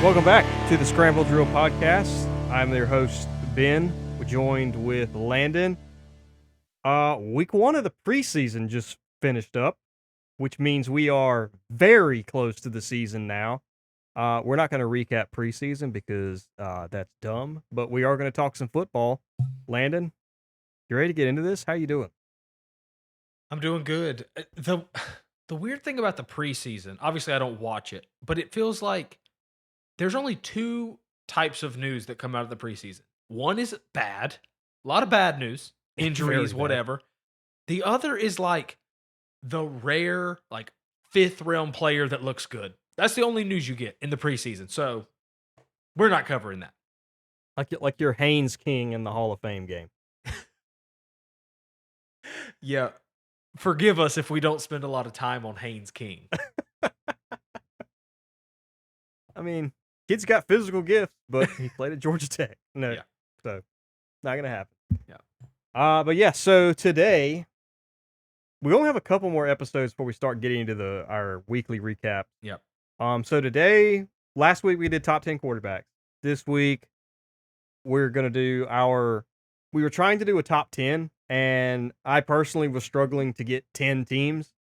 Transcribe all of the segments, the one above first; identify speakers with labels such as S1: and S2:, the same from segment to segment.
S1: Welcome back to the Scramble Drill Podcast. I'm your host, Ben, joined with Landon. Week 1 of the preseason just finished up, which means we are very close to the season now. We're not going to recap preseason because that's dumb, but we are going to talk some football. Landon, you ready to get into this? How you doing?
S2: I'm doing good. The weird thing about the preseason, obviously I don't watch it, but it feels like there's only two types of news that come out of the preseason. One is bad, a lot of bad news, injuries, whatever. The other is like the rare, like 5th round player that looks good. That's the only news you get in the preseason. So we're not covering that.
S1: Like your Haynes King in the Hall of Fame game.
S2: Yeah. Forgive us if we don't spend a lot of time on Haynes King.
S1: I mean, kid's got physical gifts, but he played at Georgia Tech. No,
S2: Yeah.
S1: So not gonna happen.
S2: Yeah.
S1: But yeah, so today we only have a couple more episodes before we start getting into our weekly recap.
S2: Yep.
S1: So today, last week we did top 10 quarterbacks. This week we're gonna do we were trying to do a top 10, and I personally was struggling to get 10 teams.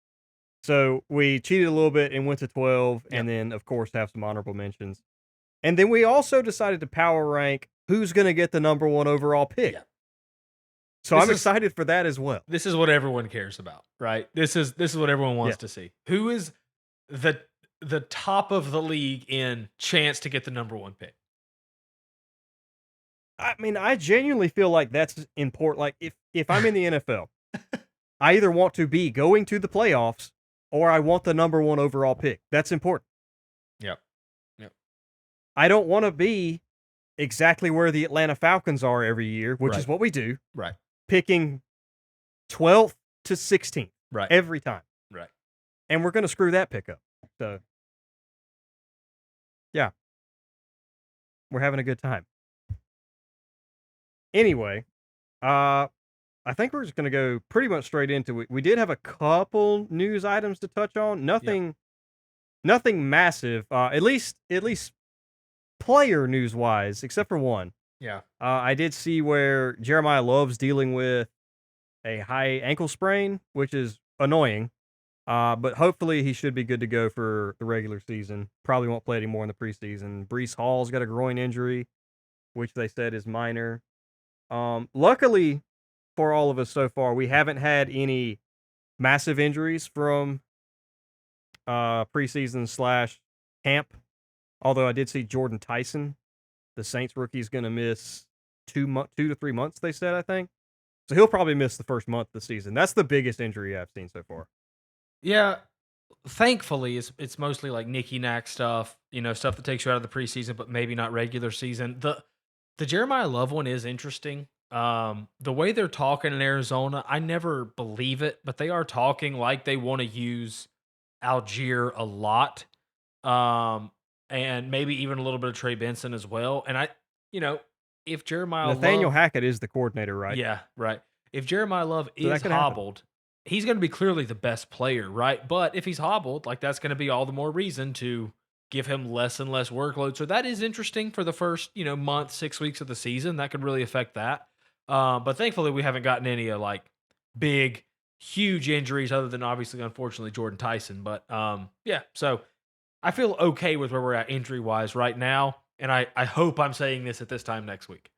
S1: So we cheated a little bit and went to 12, and then of course have some honorable mentions. And then we also decided to power rank who's going to get the number 1 overall pick.
S2: Yeah.
S1: So I'm excited for that as well.
S2: This is what everyone cares about, right? This is what everyone wants to see. Who is the top of the league in chance to get the number 1 pick?
S1: I mean, I genuinely feel like that's important. Like if I'm in the NFL, I either want to be going to the playoffs or I want the number 1 overall pick. That's important.
S2: Yep.
S1: I don't want to be exactly where the Atlanta Falcons are every year, which is what we do.
S2: Right.
S1: Picking 12th to 16th every time.
S2: Right.
S1: And we're going to screw that pick up. So, yeah. We're having a good time. Anyway, I think we're just going to go pretty much straight into it. We did have a couple news items to touch on. Nothing massive. At least player news wise, except for one.
S2: Yeah.
S1: I did see where Jeremiah Love's dealing with a high ankle sprain, which is annoying. But hopefully he should be good to go for the regular season. Probably won't play anymore in the preseason. Breece Hall's got a groin injury, which they said is minor. Luckily for all of us so far, we haven't had any massive injuries from preseason / camp. Although I did see Jordan Tyson, the Saints rookie, is going to miss 2 to 3 months, they said, I think. So he'll probably miss the first month of the season. That's the biggest injury I've seen so far.
S2: Yeah. Thankfully, it's mostly like Nicky Knack stuff, stuff that takes you out of the preseason, but maybe not regular season. The Jeremiah Love one is interesting. The way they're talking in Arizona, I never believe it, but they are talking like they want to use Algier a lot. And maybe even a little bit of Trey Benson as well. And if Jeremiah
S1: Nathaniel
S2: Love,
S1: Hackett is the coordinator, right?
S2: Yeah, right. If Jeremiah Love is hobbled, he's going to be clearly the best player, right? But if he's hobbled, like that's going to be all the more reason to give him less and less workload. So that is interesting for the first, month, 6 weeks of the season. That could really affect that. But thankfully, we haven't gotten any like big, huge injuries other than obviously, unfortunately, Jordan Tyson. But yeah, so I feel okay with where we're at injury-wise right now, and I hope I'm saying this at this time next week.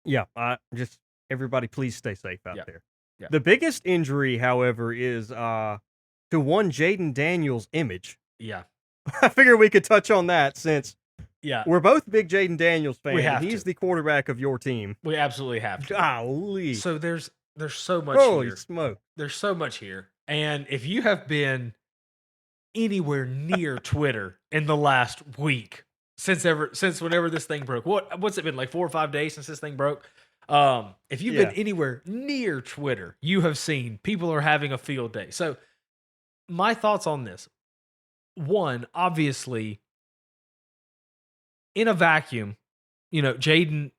S1: Yeah, just everybody please stay safe out there.
S2: Yeah.
S1: The biggest injury, however, is to one Jaden Daniels' image.
S2: Yeah.
S1: I figured we could touch on that since we're both big Jaden Daniels fans. He's the quarterback of your team.
S2: We absolutely have to.
S1: Golly.
S2: So there's so much
S1: Holy
S2: here.
S1: smoke.
S2: There's so much here. And if you have been anywhere near Twitter in the last week, since whenever this thing broke, what's it been, like 4 or 5 days since this thing broke? If you've been anywhere near Twitter, you have seen people are having a field day. So my thoughts on this: one, obviously, in a vacuum, Jaden,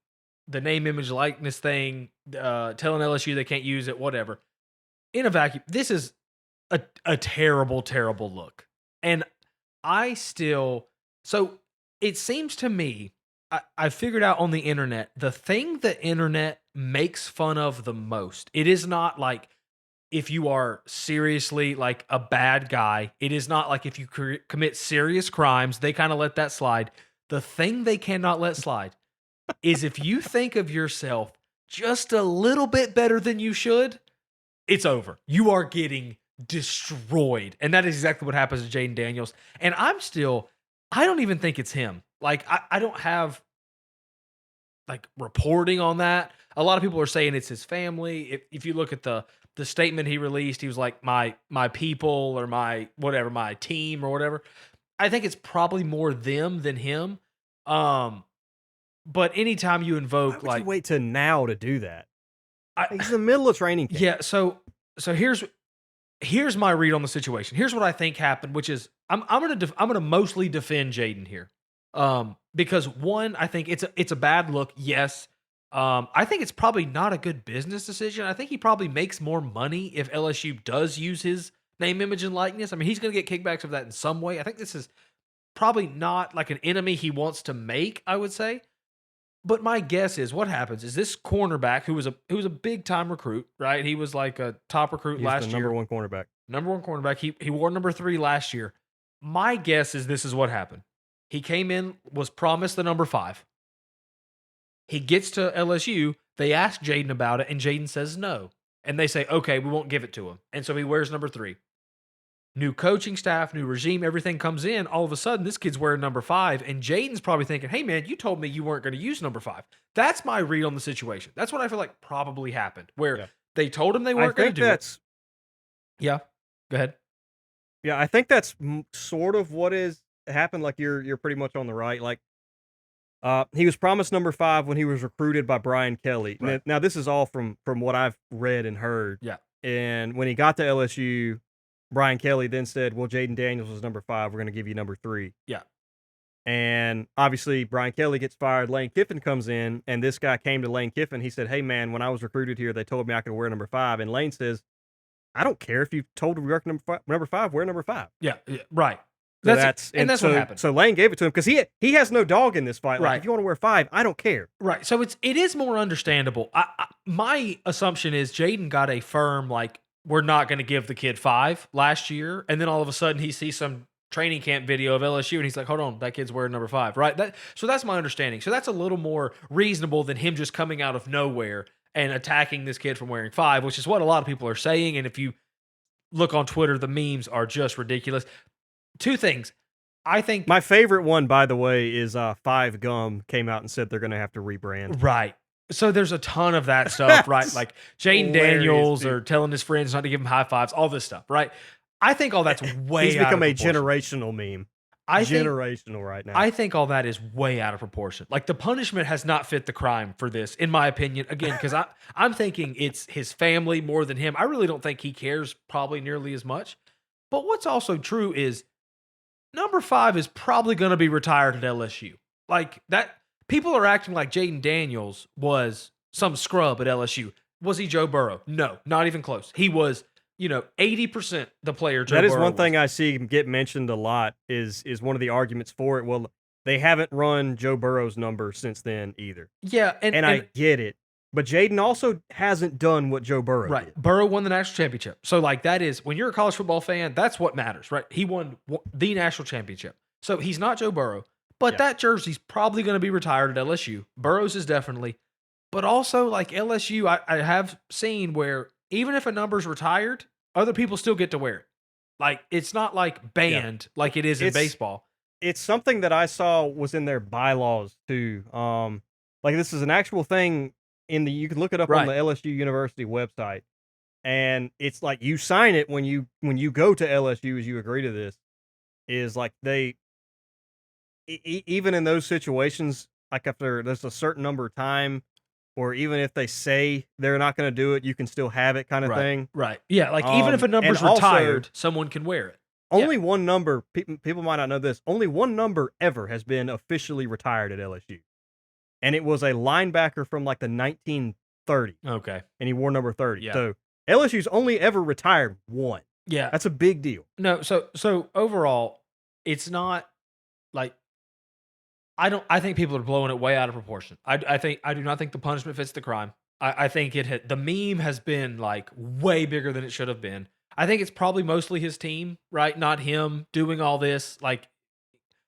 S2: the name, image, likeness thing, telling LSU they can't use it, whatever. In a vacuum, this is a terrible, terrible look. And I still So it seems to me, I figured out on the internet, the thing the internet makes fun of the most, it is not like if you are seriously like a bad guy. It is not like if you commit serious crimes, they kind of let that slide. The thing they cannot let slide is if you think of yourself just a little bit better than you should, it's over. You are getting destroyed. And that is exactly what happens to Jaden Daniels. And I don't even think it's him. Like, I don't have like reporting on that. A lot of people are saying it's his family. If you look at the statement he released, he was like, my people or my whatever, my team or whatever. I think it's probably more them than him. But anytime you
S1: Why
S2: invoke
S1: would you
S2: like
S1: wait till now to do that?
S2: I,
S1: He's in the middle of training camp.
S2: yeah, so here's my read on the situation. Here's what I think happened, which is I'm gonna mostly defend Jaden here, because one, I think it's a bad look. Yes, I think it's probably not a good business decision. I think he probably makes more money if LSU does use his name, image, and likeness. I mean, he's gonna get kickbacks of that in some way. I think this is probably not like an enemy he wants to make, I would say. But my guess is what happens is this cornerback who was a big time recruit, right? He was like a top recruit
S1: He's
S2: last
S1: the
S2: year.
S1: number one cornerback.
S2: Number one cornerback. He wore number 3 last year. My guess is this is what happened. He came in, was promised the number 5. He gets to LSU. They ask Jaden about it, and Jaden says no. And they say, okay, we won't give it to him. And so he wears number 3. New coaching staff, new regime, everything comes in. All of a sudden, this kid's wearing number 5, and Jaden's probably thinking, hey, man, you told me you weren't going to use number 5. That's my read on the situation. That's what I feel like probably happened, where they told him they weren't going to do it. Yeah, go ahead.
S1: Yeah, I think that's sort of what is happened. Like you're pretty much on the right. Like, he was promised number 5 when he was recruited by Brian Kelly.
S2: Right.
S1: Now this is all from what I've read and heard.
S2: Yeah.
S1: And when he got to LSU, Brian Kelly then said, "Well, Jaden Daniels was number 5. We're going to give you number 3."
S2: Yeah.
S1: And obviously, Brian Kelly gets fired. Lane Kiffin comes in, and this guy came to Lane Kiffin. He said, "Hey, man, when I was recruited here, they told me I could wear number 5." And Lane says, "I don't care if you told me wear number 5. Wear number 5."
S2: Yeah, right.
S1: So
S2: that's what happened.
S1: So Lane gave it to him because he has no dog in this fight. Like,
S2: Right.
S1: if you want to wear 5, I don't care.
S2: Right. So it is more understandable. My assumption is Jaden got a firm like we're not going to give the kid 5 last year, and then all of a sudden he sees some training camp video of LSU and he's like, hold on, that kid's wearing number 5, right? So that's my understanding. So that's a little more reasonable than him just coming out of nowhere and attacking this kid from wearing 5, which is what a lot of people are saying. And if you look on Twitter, the memes are just ridiculous. 2 things. I think
S1: my favorite one, by the way, is 5 Gum came out and said they're going to have to rebrand.
S2: Right. So there's a ton of that stuff, right? Like Jaden Daniels or telling his friends not to give him high fives, all this stuff, right? I think all that's way
S1: He's become
S2: out
S1: a
S2: of proportion.
S1: generational meme. Generational right now.
S2: I think all that is way out of proportion. Like the punishment has not fit the crime for this, in my opinion. Again, because I'm thinking it's his family more than him. I really don't think he cares probably nearly as much. But what's also true is number 5 is probably going to be retired at LSU. Like that, people are acting like Jaden Daniels was some scrub at LSU. Was he Joe Burrow? No, not even close. He was, 80% the player Joe Burrow
S1: That is one
S2: was.
S1: thing I see get mentioned a lot is one of the arguments for it. Well, they haven't run Joe Burrow's number since then either.
S2: Yeah, and
S1: I get it. But Jaden also hasn't done what Joe Burrow did.
S2: Burrow won the national championship. So, like, that is, when you're a college football fan, that's what matters, right? He won the national championship. So, he's not Joe Burrow, but that jersey's probably going to be retired at LSU. Burrow's is definitely. But also, like, LSU, I have seen where even if a number's retired, other people still get to wear it. Like, it's not like banned like it is in baseball.
S1: It's something that I saw was in their bylaws, too. Like, this is an actual thing. You can look it up on the LSU University website, and it's like you sign it when you go to LSU as you agree to this. Is like they even in those situations, like after there's a certain number of time, or even if they say they're not going to do it, you can still have it, kind of thing.
S2: Right? Yeah, like even if a number's retired, someone can wear it.
S1: Only one number. People might not know this. Only one number ever has been officially retired at LSU. And it was a linebacker from like the 1930s.
S2: Okay.
S1: And he wore number 30.
S2: Yeah.
S1: So LSU's only ever retired one.
S2: Yeah.
S1: That's a big deal.
S2: No, so overall, it's not like I think people are blowing it way out of proportion. I do not think the punishment fits the crime. I think the meme has been like way bigger than it should have been. I think it's probably mostly his team, right? Not him doing all this. Like,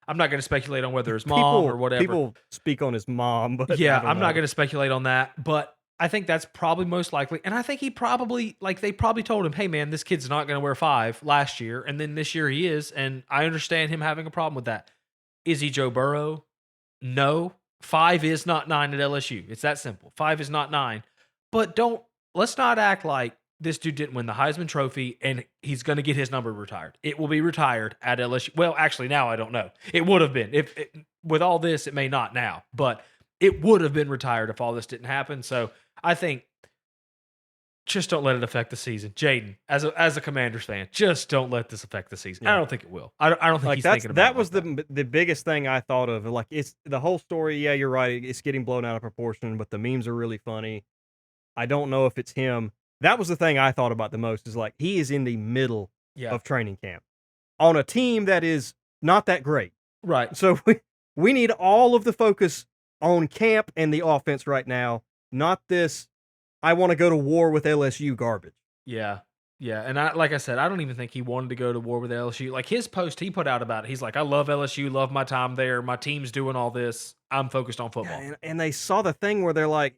S2: I'm not going to speculate on whether his mom or whatever.
S1: People speak on his mom, but I
S2: Yeah,
S1: don't
S2: I'm not
S1: know.
S2: going to speculate on that, but I think that's probably most likely. And I think he probably, like, they probably told him, hey, man, this kid's not going to wear 5 last year. And then this year he is. And I understand him having a problem with that. Is he Joe Burrow? No. 5 is not 9 at LSU. It's that simple. 5 is not 9. But let's not act like this dude didn't win the Heisman Trophy and he's going to get his number retired. It will be retired at LSU. Well, actually, now I don't know. It would have been. With all this, it may not now, but it would have been retired if all this didn't happen. So I think just don't let it affect the season. Jaden, as a Commanders fan, just don't let this affect the season.
S1: Yeah.
S2: I don't think it will. I don't think he's thinking about
S1: that
S2: it
S1: was
S2: like that.
S1: the biggest thing I thought of. Like, it's the whole story. Yeah, you're right. It's getting blown out of proportion, but the memes are really funny. I don't know if it's him. That was the thing I thought about the most. Is like he is in the middle of training camp on a team that is not that great.
S2: Right.
S1: So we need all of the focus on camp and the offense right now, not this I want to go to war with LSU garbage.
S2: Yeah. Yeah. And like I said, I don't even think he wanted to go to war with LSU. Like his post he put out about it, he's like, I love LSU, love my time there. My team's doing all this. I'm focused on football.
S1: Yeah, and they saw the thing where they're like,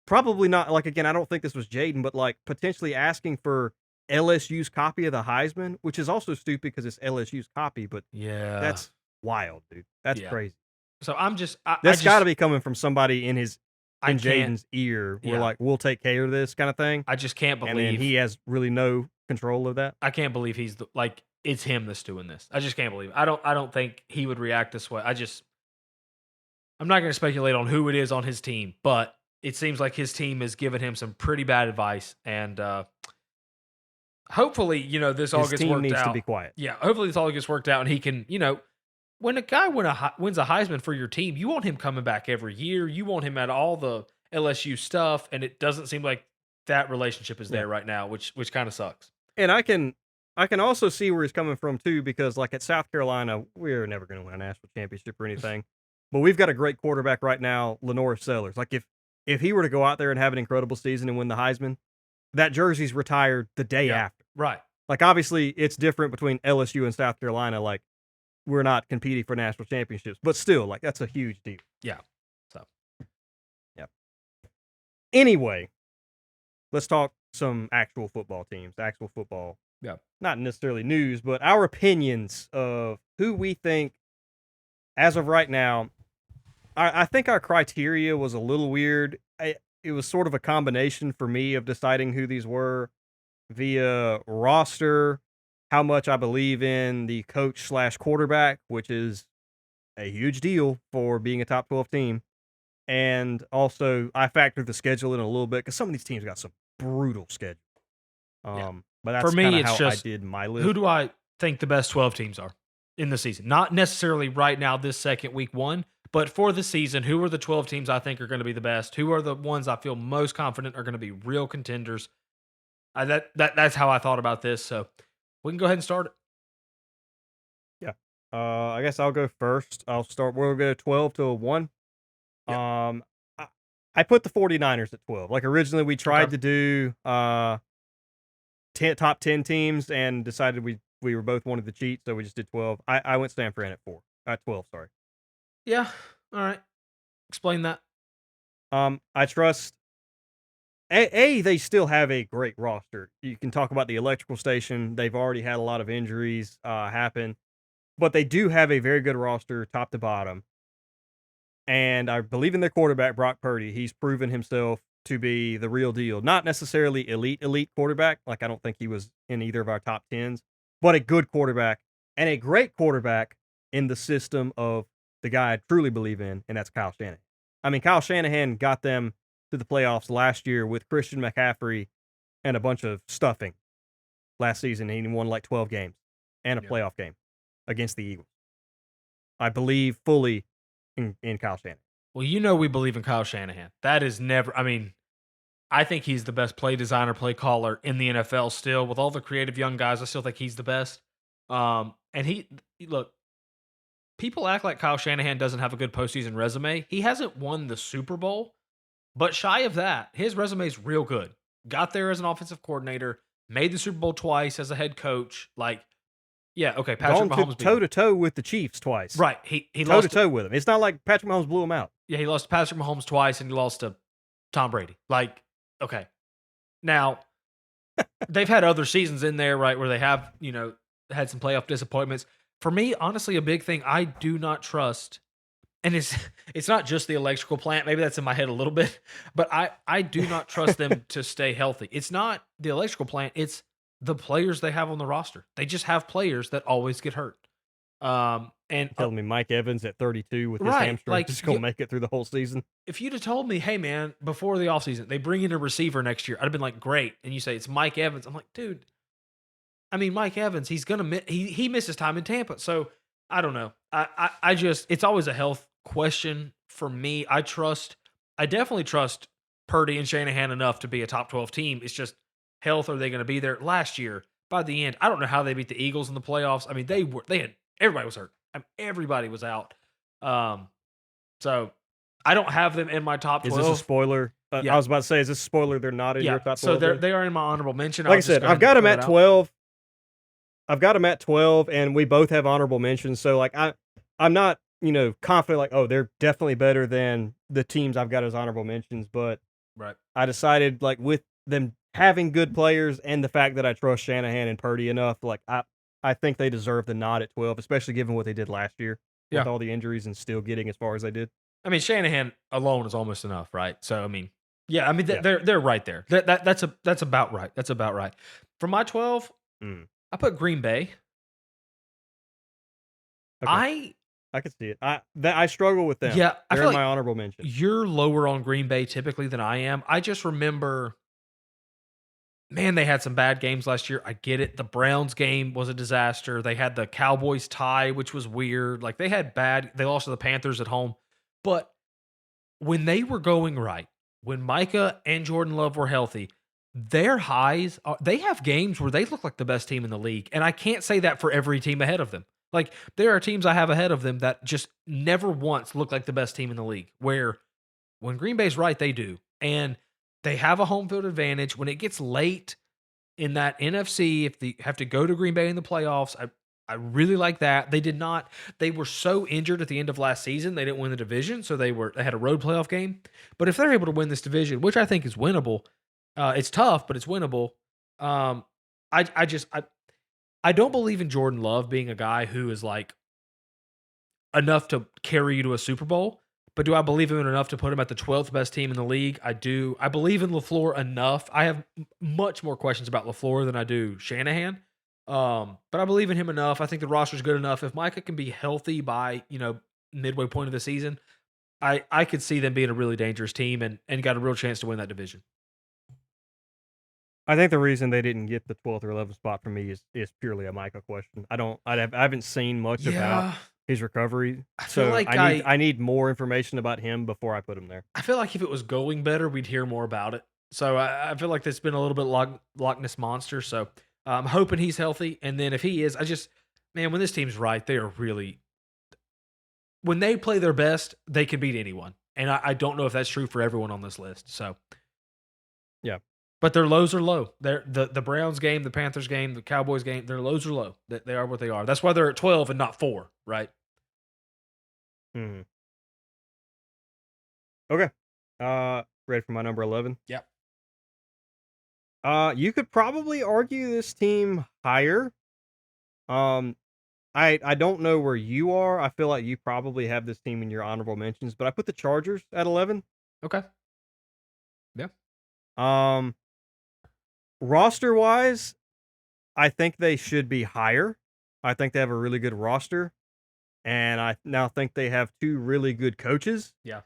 S1: probably not, like, again, I don't think this was Jaden, but like potentially asking for LSU's copy of the Heisman, which is also stupid because it's LSU's copy, but
S2: Yeah.
S1: that's wild, dude. That's
S2: Yeah.
S1: crazy.
S2: So I'm just,
S1: That's got to be coming from somebody in
S2: can't-
S1: Jaden's ear. We're
S2: Yeah.
S1: like, we'll take care of this kind of thing.
S2: I just can't
S1: And then
S2: believe
S1: he has really no control of that.
S2: I can't believe he's like it's him that's doing this. I just can't believe it. I don't think he would react this way. I'm not going to speculate on who it is on his team, but it seems like his team has given him some pretty bad advice, and hopefully, this all
S1: His
S2: gets
S1: team
S2: worked
S1: needs
S2: out.
S1: to be quiet.
S2: Yeah, hopefully this all gets worked out, and he can, when a guy wins a Heisman for your team, you want him coming back every year. You want him at all the LSU stuff, and it doesn't seem like that relationship is there right now, which kind of sucks.
S1: And I can also see where he's coming from too, because like at South Carolina, we're never going to win a national championship or anything, but we've got a great quarterback right now, Lenore Sellers. Like if he were to go out there and have an incredible season and win the Heisman, that jersey's retired the day after.
S2: Right.
S1: Like obviously it's different between LSU and South Carolina. Like we're not competing for national championships, but still, like that's a huge deal.
S2: Yeah. So.
S1: Yeah. Anyway, let's talk some actual football teams, actual football.
S2: Yeah.
S1: Not necessarily news, but our opinions of who we think, as of right now. I think our criteria was a little weird. It was sort of a combination for me of deciding who these were via roster, how much I believe in the coach/quarterback, which is a huge deal for being a top 12 team. And also, I factored the schedule in a little bit because some of these teams got some brutal schedule. But that's
S2: for me,
S1: kinda
S2: it's
S1: how
S2: just
S1: I did my list.
S2: who do I think the best 12 teams are in the season? Not necessarily right now, this second week 1, but for the season, who are the 12 teams I think are going to be the best? Who are the ones I feel most confident are going to be real contenders? That's how I thought about this. So we can go ahead and start it.
S1: Yeah. I guess I'll go first. I'll start. We'll go 12 to 1.
S2: Yep.
S1: I put the 49ers at 12. Like originally we tried to do top 10 teams and decided we were both wanted to cheat, so we just did 12. I went San Fran at 12, sorry.
S2: Yeah. All right. Explain that.
S1: I trust they still have a great roster. You can talk about the electrical station. They've already had a lot of injuries happen, but they do have a very good roster top to bottom. And I believe in their quarterback, Brock Purdy. He's proven himself to be the real deal. Not necessarily elite quarterback. Like, I don't think he was in either of our top 10s, but a good quarterback and a great quarterback in the system of the guy I truly believe in, and that's Kyle Shanahan. I mean, Kyle Shanahan got them to the playoffs last year with Christian McCaffrey and a bunch of stuffing last season. He won like 12 games and a playoff game against the Eagles. I believe fully in Kyle Shanahan.
S2: Well, we believe in Kyle Shanahan. That is never, I think he's the best play designer, play caller in the NFL still. With all the creative young guys, I still think he's the best. And look, people act like Kyle Shanahan doesn't have a good postseason resume. He hasn't won the Super Bowl, but shy of that, his resume is real good. Got there as an offensive coordinator, made the Super Bowl twice as a head coach. Like, yeah, okay, Patrick
S1: Gone
S2: Mahomes beat
S1: toe
S2: him.
S1: to toe with the Chiefs twice.
S2: Right, he
S1: Toe
S2: lost
S1: to toe with him. It's not like Patrick Mahomes blew him out.
S2: Yeah, he lost to Patrick Mahomes twice, and he lost to Tom Brady. Like, okay, now they've had other seasons in there, right, where they have had some playoff disappointments. For me, honestly, a big thing I do not trust, and it's not just the electrical plant. Maybe that's in my head a little bit, but I do not trust them to stay healthy. It's not the electrical plant; it's the players they have on the roster. They just have players that always get hurt. And
S1: Telling me Mike Evans at 32 with his
S2: Right,
S1: hamstring
S2: like,
S1: just gonna make it through the whole season.
S2: if you'd have told me, hey man, before the offseason, they bring in a receiver next year, I'd have been like, great. And you say it's Mike Evans. I'm like, dude, I mean, Mike Evans, he's gonna he misses time in Tampa. So I don't know. I just it's always a health question for me. I definitely trust Purdy and Shanahan enough to be a top 12 team. It's just health. Are they gonna be there? Last year, by the end, I don't know how they beat the Eagles in the playoffs. I mean, they had everybody was hurt. I mean, everybody was out. So I don't have them in my top 12.
S1: Is this a spoiler?
S2: Yeah.
S1: I was about to say, is this a spoiler? They're not in your top 12.
S2: So they are in my honorable mention.
S1: Like I said, I've got them at 12. I've got them at 12, and we both have honorable mentions. So like I'm not confident like, oh, they're definitely better than the teams I've got as honorable mentions. But
S2: Right.
S1: I decided like with them having good players and the fact that I trust Shanahan and Purdy enough, like I think they deserve the nod at 12, especially given what they did last year with all the injuries and still getting as far as they did.
S2: I mean, Shanahan alone is almost enough, right? So I mean, yeah, I mean they're right there. That's about right. That's about right. For my 12, I put Green Bay.
S1: Okay. I can see it. I struggle with them.
S2: Yeah, I
S1: they're
S2: feel
S1: in my
S2: like
S1: honorable mention.
S2: You're lower on Green Bay typically than I am. I just remember, man, they had some bad games last year. I get it. The Browns game was a disaster. They had the Cowboys tie, which was weird. Like they lost to the Panthers at home. But when they were going right, when Micah and Jordan Love were healthy, their highs, they have games where they look like the best team in the league. And I can't say that for every team ahead of them. Like there are teams I have ahead of them that just never once look like the best team in the league, where when Green Bay's right, they do. And they have a home field advantage. When it gets late in that NFC, if they have to go to Green Bay in the playoffs, I really like that. They were so injured at the end of last season, they didn't win the division, so they had a road playoff game. But if they're able to win this division, which I think is winnable, it's tough, but it's winnable. I don't believe in Jordan Love being a guy who is like enough to carry you to a Super Bowl. But do I believe him enough to put him at the 12th best team in the league? I do. I believe in LaFleur enough. I have much more questions about LaFleur than I do Shanahan. But I believe in him enough. I think the roster's good enough. If Micah can be healthy by, midway point of the season, I could see them being a really dangerous team and got a real chance to win that division.
S1: I think the reason they didn't get the 12th or 11th spot for me is purely a Micah question. I haven't seen much about his recovery.
S2: feel like
S1: I need more information about him before I put him there.
S2: I feel like if it was going better, we'd hear more about it. So I feel like that's been a little bit Loch Ness Monster. So I'm hoping he's healthy. And then if he is, when this team's right, they are really, when they play their best, they can beat anyone. And I don't know if that's true for everyone on this list. So,
S1: yeah.
S2: But their lows are low. They're the Browns game, the Panthers game, the Cowboys game, their lows are low. They are what they are. That's why they're at 12 and not 4, right?
S1: Hmm. Okay. Ready for my number 11?
S2: Yep.
S1: You could probably argue this team higher. I don't know where you are. I feel like you probably have this team in your honorable mentions, but I put the Chargers at 11.
S2: Okay. Yeah.
S1: Roster wise, I think they should be higher. I think they have a really good roster, and I now think they have 2 really good coaches.
S2: Yeah.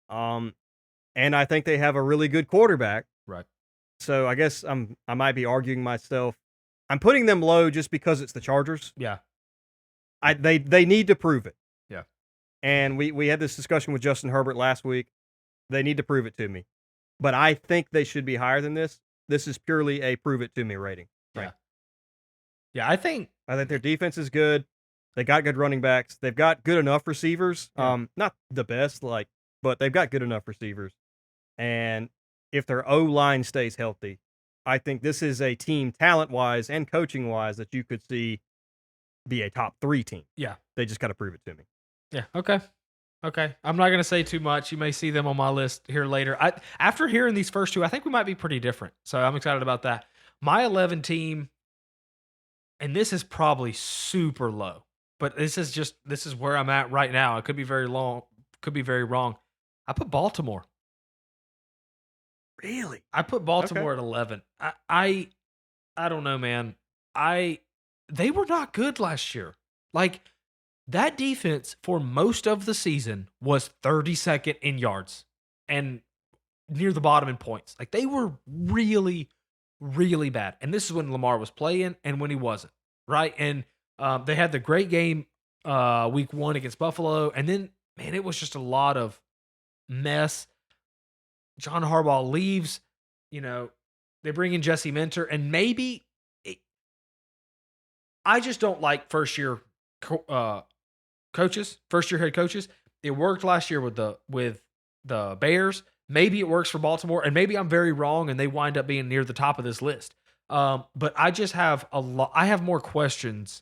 S1: And I think they have a really good quarterback.
S2: Right.
S1: So I guess I might be arguing myself. I'm putting them low just because it's the Chargers.
S2: Yeah.
S1: They need to prove it.
S2: Yeah.
S1: And we had this discussion with Justin Herbert last week. They need to prove it to me. But I think they should be higher than this. This is purely a prove it to me rating.
S2: Right. Yeah, I think
S1: their defense is good. They got good running backs. They've got good enough receivers.
S2: Yeah.
S1: Not the best, but they've got good enough receivers. And if their O-line stays healthy, I think this is a team talent-wise and coaching-wise that you could see be a top 3 team.
S2: Yeah.
S1: They just got to prove it to me.
S2: Yeah. Okay. Okay. I'm not going to say too much. You may see them on my list here later. After hearing these first two, I think we might be pretty different. So I'm excited about that. My 11 team, and this is probably super low, but this is where I'm at right now. It could be very long, could be very wrong. I put Baltimore.
S1: Really?
S2: I put Baltimore at 11. I don't know, man. They were not good last year. Like, that defense for most of the season was 32nd in yards and near the bottom in points. Like, they were really, really bad. And this is when Lamar was playing and when he wasn't, right? And they had the great game week 1 against Buffalo. And then, man, it was just a lot of mess. John Harbaugh leaves. They bring in Jesse Minter, and maybe I just don't like first-year coaches, first-year head coaches. It worked last year with the Bears. Maybe it works for Baltimore, and maybe I'm very wrong, and they wind up being near the top of this list. But I just have I have more questions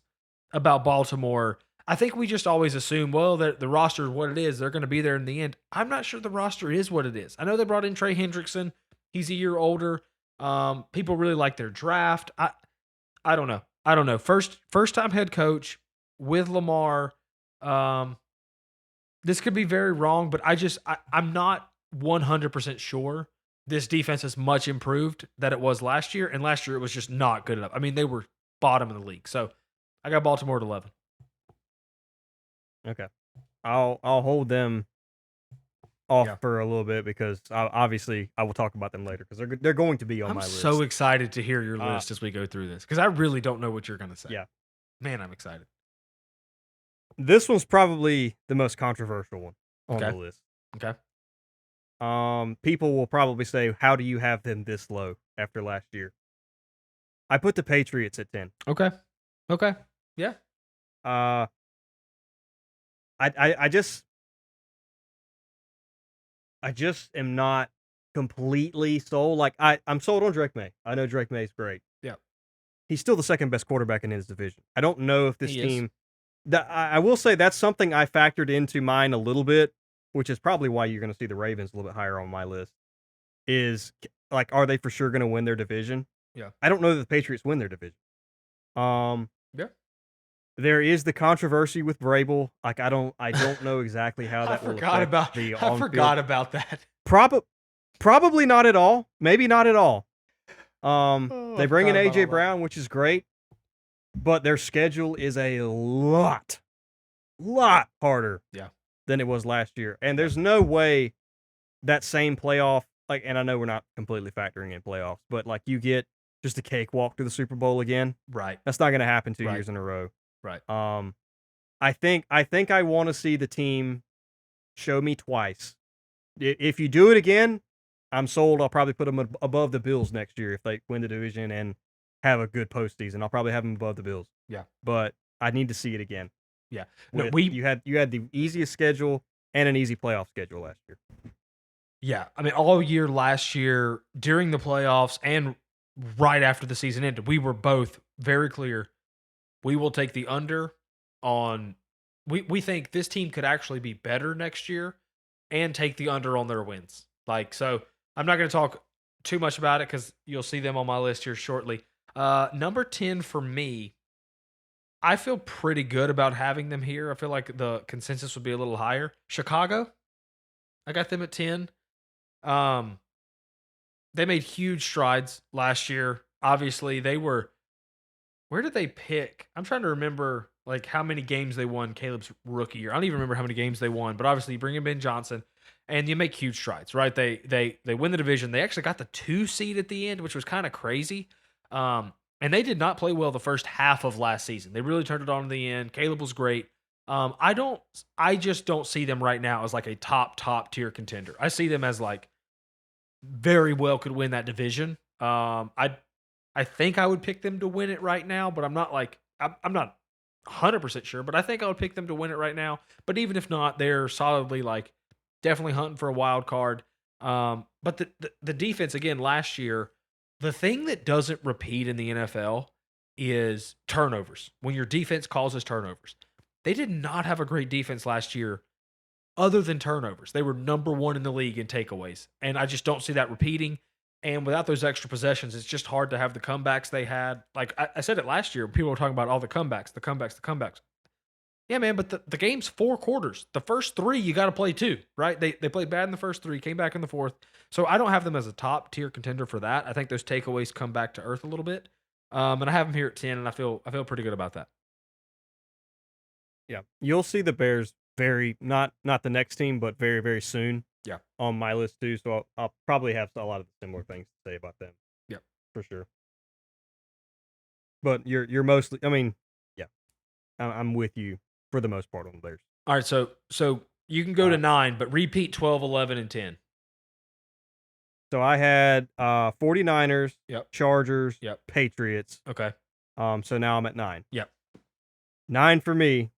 S2: about Baltimore. I think we just always assume, well, the roster is what it is. They're going to be there in the end. I'm not sure the roster is what it is. I know they brought in Trey Hendrickson. He's a year older. People really like their draft. I don't know. I don't know. First time head coach with Lamar. This could be very wrong, but I'm not 100% sure this defense is much improved that it was last year. And last year it was just not good enough. I mean, they were bottom of the league. So I got Baltimore at 11.
S1: Okay. I'll hold them off for a little bit because obviously I will talk about them later because they're going to be on my list.
S2: I'm so excited to hear your list as we go through this because I really don't know what you're going to say.
S1: Yeah.
S2: Man, I'm excited.
S1: This one's probably the most controversial one on the list.
S2: Okay.
S1: People will probably say, how do you have them this low after last year? I put the Patriots at 10.
S2: Okay. Yeah.
S1: I just am not completely sold. Like I'm sold on Drake May. I know Drake May's great.
S2: Yeah.
S1: He's still the second best quarterback in his division. I don't know if this
S2: He
S1: team I will say that's something I factored into mine a little bit, which is probably why you're going to see the Ravens a little bit higher on my list. Is like, are they for sure going to win their division?
S2: Yeah.
S1: I don't know that the Patriots win their division.
S2: Yeah.
S1: There is the controversy with Vrabel. Like, I don't know exactly how that will affect the on-field.
S2: I forgot about that.
S1: Probably not at all. Maybe not at all. They bring in AJ Brown, which is great, but their schedule is a lot harder than it was last year. And there's no way that same playoff, like, and I know we're not completely factoring in playoffs, but like you get just a cakewalk to the Super Bowl again.
S2: Right.
S1: That's not going to happen 2 years in a row.
S2: Right.
S1: I think I want to see the team show me twice. If you do it again, I'm sold. I'll probably put them above the Bills next year if they win the division and have a good postseason. I'll probably have them above the Bills.
S2: Yeah.
S1: But I need to see it again.
S2: Yeah.
S1: No, you had the easiest schedule and an easy playoff schedule last year.
S2: Yeah. I mean, all year last year, during the playoffs and right after the season ended, we were both very clear. We will take the under on we think this team could actually be better next year and take the under on their wins. Like, so I'm not going to talk too much about it because you'll see them on my list here shortly. Number 10 for me, I feel pretty good about having them here. I feel like the consensus would be a little higher. Chicago, I got them at 10. They made huge strides last year. Obviously, they were. Where did they pick? I'm trying to remember like how many games they won Caleb's rookie year. I don't even remember how many games they won, but obviously you bring in Ben Johnson and you make huge strides, right? They win the division. They actually got the 2 seed at the end, which was kind of crazy. And they did not play well the first half of last season. They really turned it on in the end. Caleb was great. I just don't see them right now as like a top tier contender. I see them as like very well could win that division. I think I would pick them to win it right now, but I'm not 100% sure, but I think I would pick them to win it right now. But even if not, they're solidly like definitely hunting for a wild card. But the defense again last year, the thing that doesn't repeat in the NFL is turnovers. When your defense causes turnovers, they did not have a great defense last year. Other than turnovers, they were number one in the league in takeaways, and I just don't see that repeating. And without those extra possessions, it's just hard to have the comebacks they had. Like I said it last year, people were talking about all the comebacks, the comebacks, the comebacks. Yeah, man, but the game's 4 quarters. The first 3 you got to play 2, right? They played bad in the first 3, came back in the fourth. So I don't have them as a top tier contender for that. I think those takeaways come back to earth a little bit. And I have them here at 10, and I feel pretty good about that.
S1: Yeah, you'll see the Bears not the next team, but very, very soon.
S2: Yeah.
S1: On my list too. So I'll probably have a lot of similar things to say about them.
S2: Yep.
S1: For sure. But you're mostly, I mean, yeah, I'm with you for the most part on the Bears.
S2: All right, so you can go to 9, but repeat 12, 11, and 10.
S1: So I had 49ers,
S2: Yep.
S1: Chargers,
S2: Yep.
S1: Patriots.
S2: Okay.
S1: So now I'm at 9.
S2: Yep.
S1: 9 for me.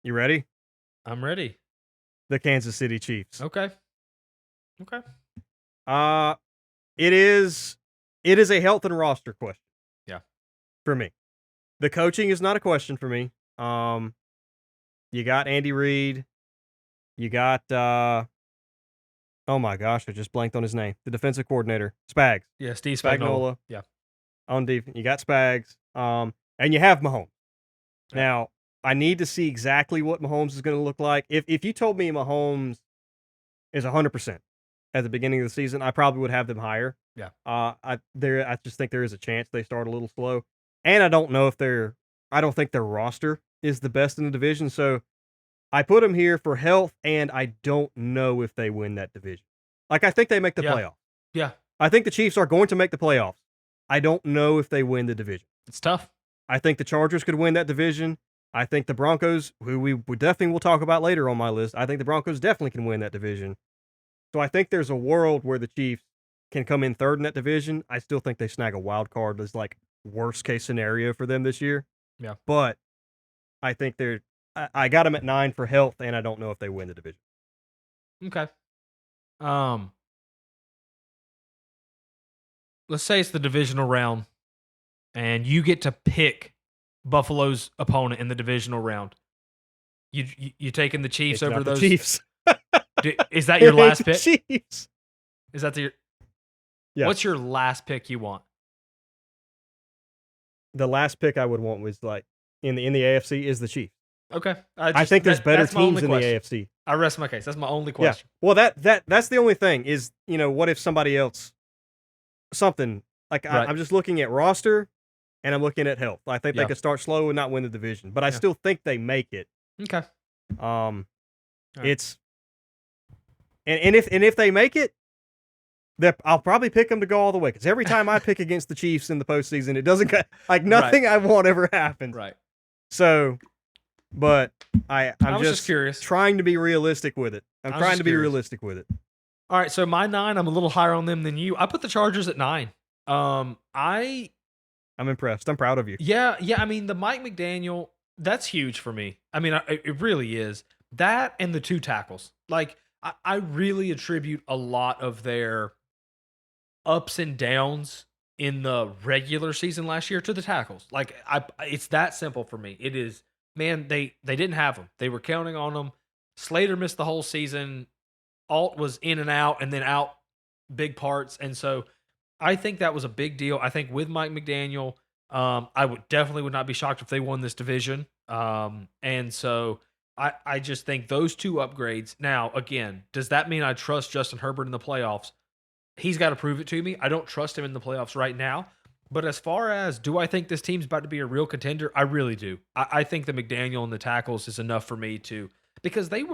S1: You ready?
S2: I'm ready.
S1: The Kansas City Chiefs.
S2: Okay.
S1: It is a health and roster question.
S2: Yeah.
S1: For me. The coaching is not a question for me. You got Andy Reid. You got oh my gosh, I just blanked on his name. The defensive coordinator, Spags.
S2: Yeah, Steve Spagnuolo. Yeah.
S1: On defense, you got Spags. And you have Mahomes.
S2: Yeah.
S1: Now, I need to see exactly what Mahomes is going to look like. If you told me Mahomes is 100% at the beginning of the season, I probably would have them higher.
S2: Yeah.
S1: I just think there is a chance they start a little slow, and I don't think their roster is the best in the division. So I put them here for health, and I don't know if they win that division. Like I think they make the playoffs.
S2: Yeah.
S1: I think the Chiefs are going to make the playoffs. I don't know if they win the division.
S2: It's tough.
S1: I think the Chargers could win that division. I think the Broncos, who we definitely will talk about later on my list, I think the Broncos definitely can win that division. So I think there's a world where the Chiefs can come in third in that division. I still think they snag a wild card as like worst case scenario for them this year.
S2: Yeah.
S1: But I think I got them at 9 for health, and I don't know if they win the division.
S2: Okay. Let's say it's the divisional round, and you get to pick Buffalo's opponent in the divisional round. You taking the Chiefs over those
S1: Chiefs?
S2: Is that your last pick?
S1: Chiefs.
S2: Is that
S1: Yeah.
S2: What's your last pick you want?
S1: The last pick I would want was like in the AFC is the Chiefs.
S2: Okay.
S1: I think there's better teams in the AFC.
S2: I rest my case. That's my only question.
S1: Yeah. Well, that's the only thing is, what if somebody else, something like
S2: Right.
S1: I'm just looking at roster and I'm looking at health. I think
S2: Yeah.
S1: they could start slow and not win the division, but I
S2: Yeah.
S1: still think they make it.
S2: Okay. Right.
S1: It's and if they make it, I'll probably pick them to go all the way because every time I pick against the Chiefs in the postseason, it doesn't like nothing I want ever happens.
S2: Right.
S1: So, but I'm
S2: just curious.
S1: trying to be realistic with it. I'm trying to be realistic with it.
S2: All right, so my 9, I'm a little higher on them than you. I put the Chargers at 9.
S1: I'm impressed. I'm proud of you.
S2: Yeah. I mean, the Mike McDaniel, that's huge for me. I mean, it really is. That and the 2 tackles. Like, I really attribute a lot of their ups and downs in the regular season last year to the tackles. Like, it's that simple for me. It is, man, they didn't have them. They were counting on them. Slater missed the whole season. Alt was in and out, and then out big parts. And so I think that was a big deal. I think with Mike McDaniel, I would not be shocked if they won this division. And so I just think those 2 upgrades. Now, again, does that mean I trust Justin Herbert in the playoffs? He's got to prove it to me. I don't trust him in the playoffs right now. But as far as, do I think this team's about to be a real contender? I really do. I think the McDaniel and the tackles is enough for me to, because they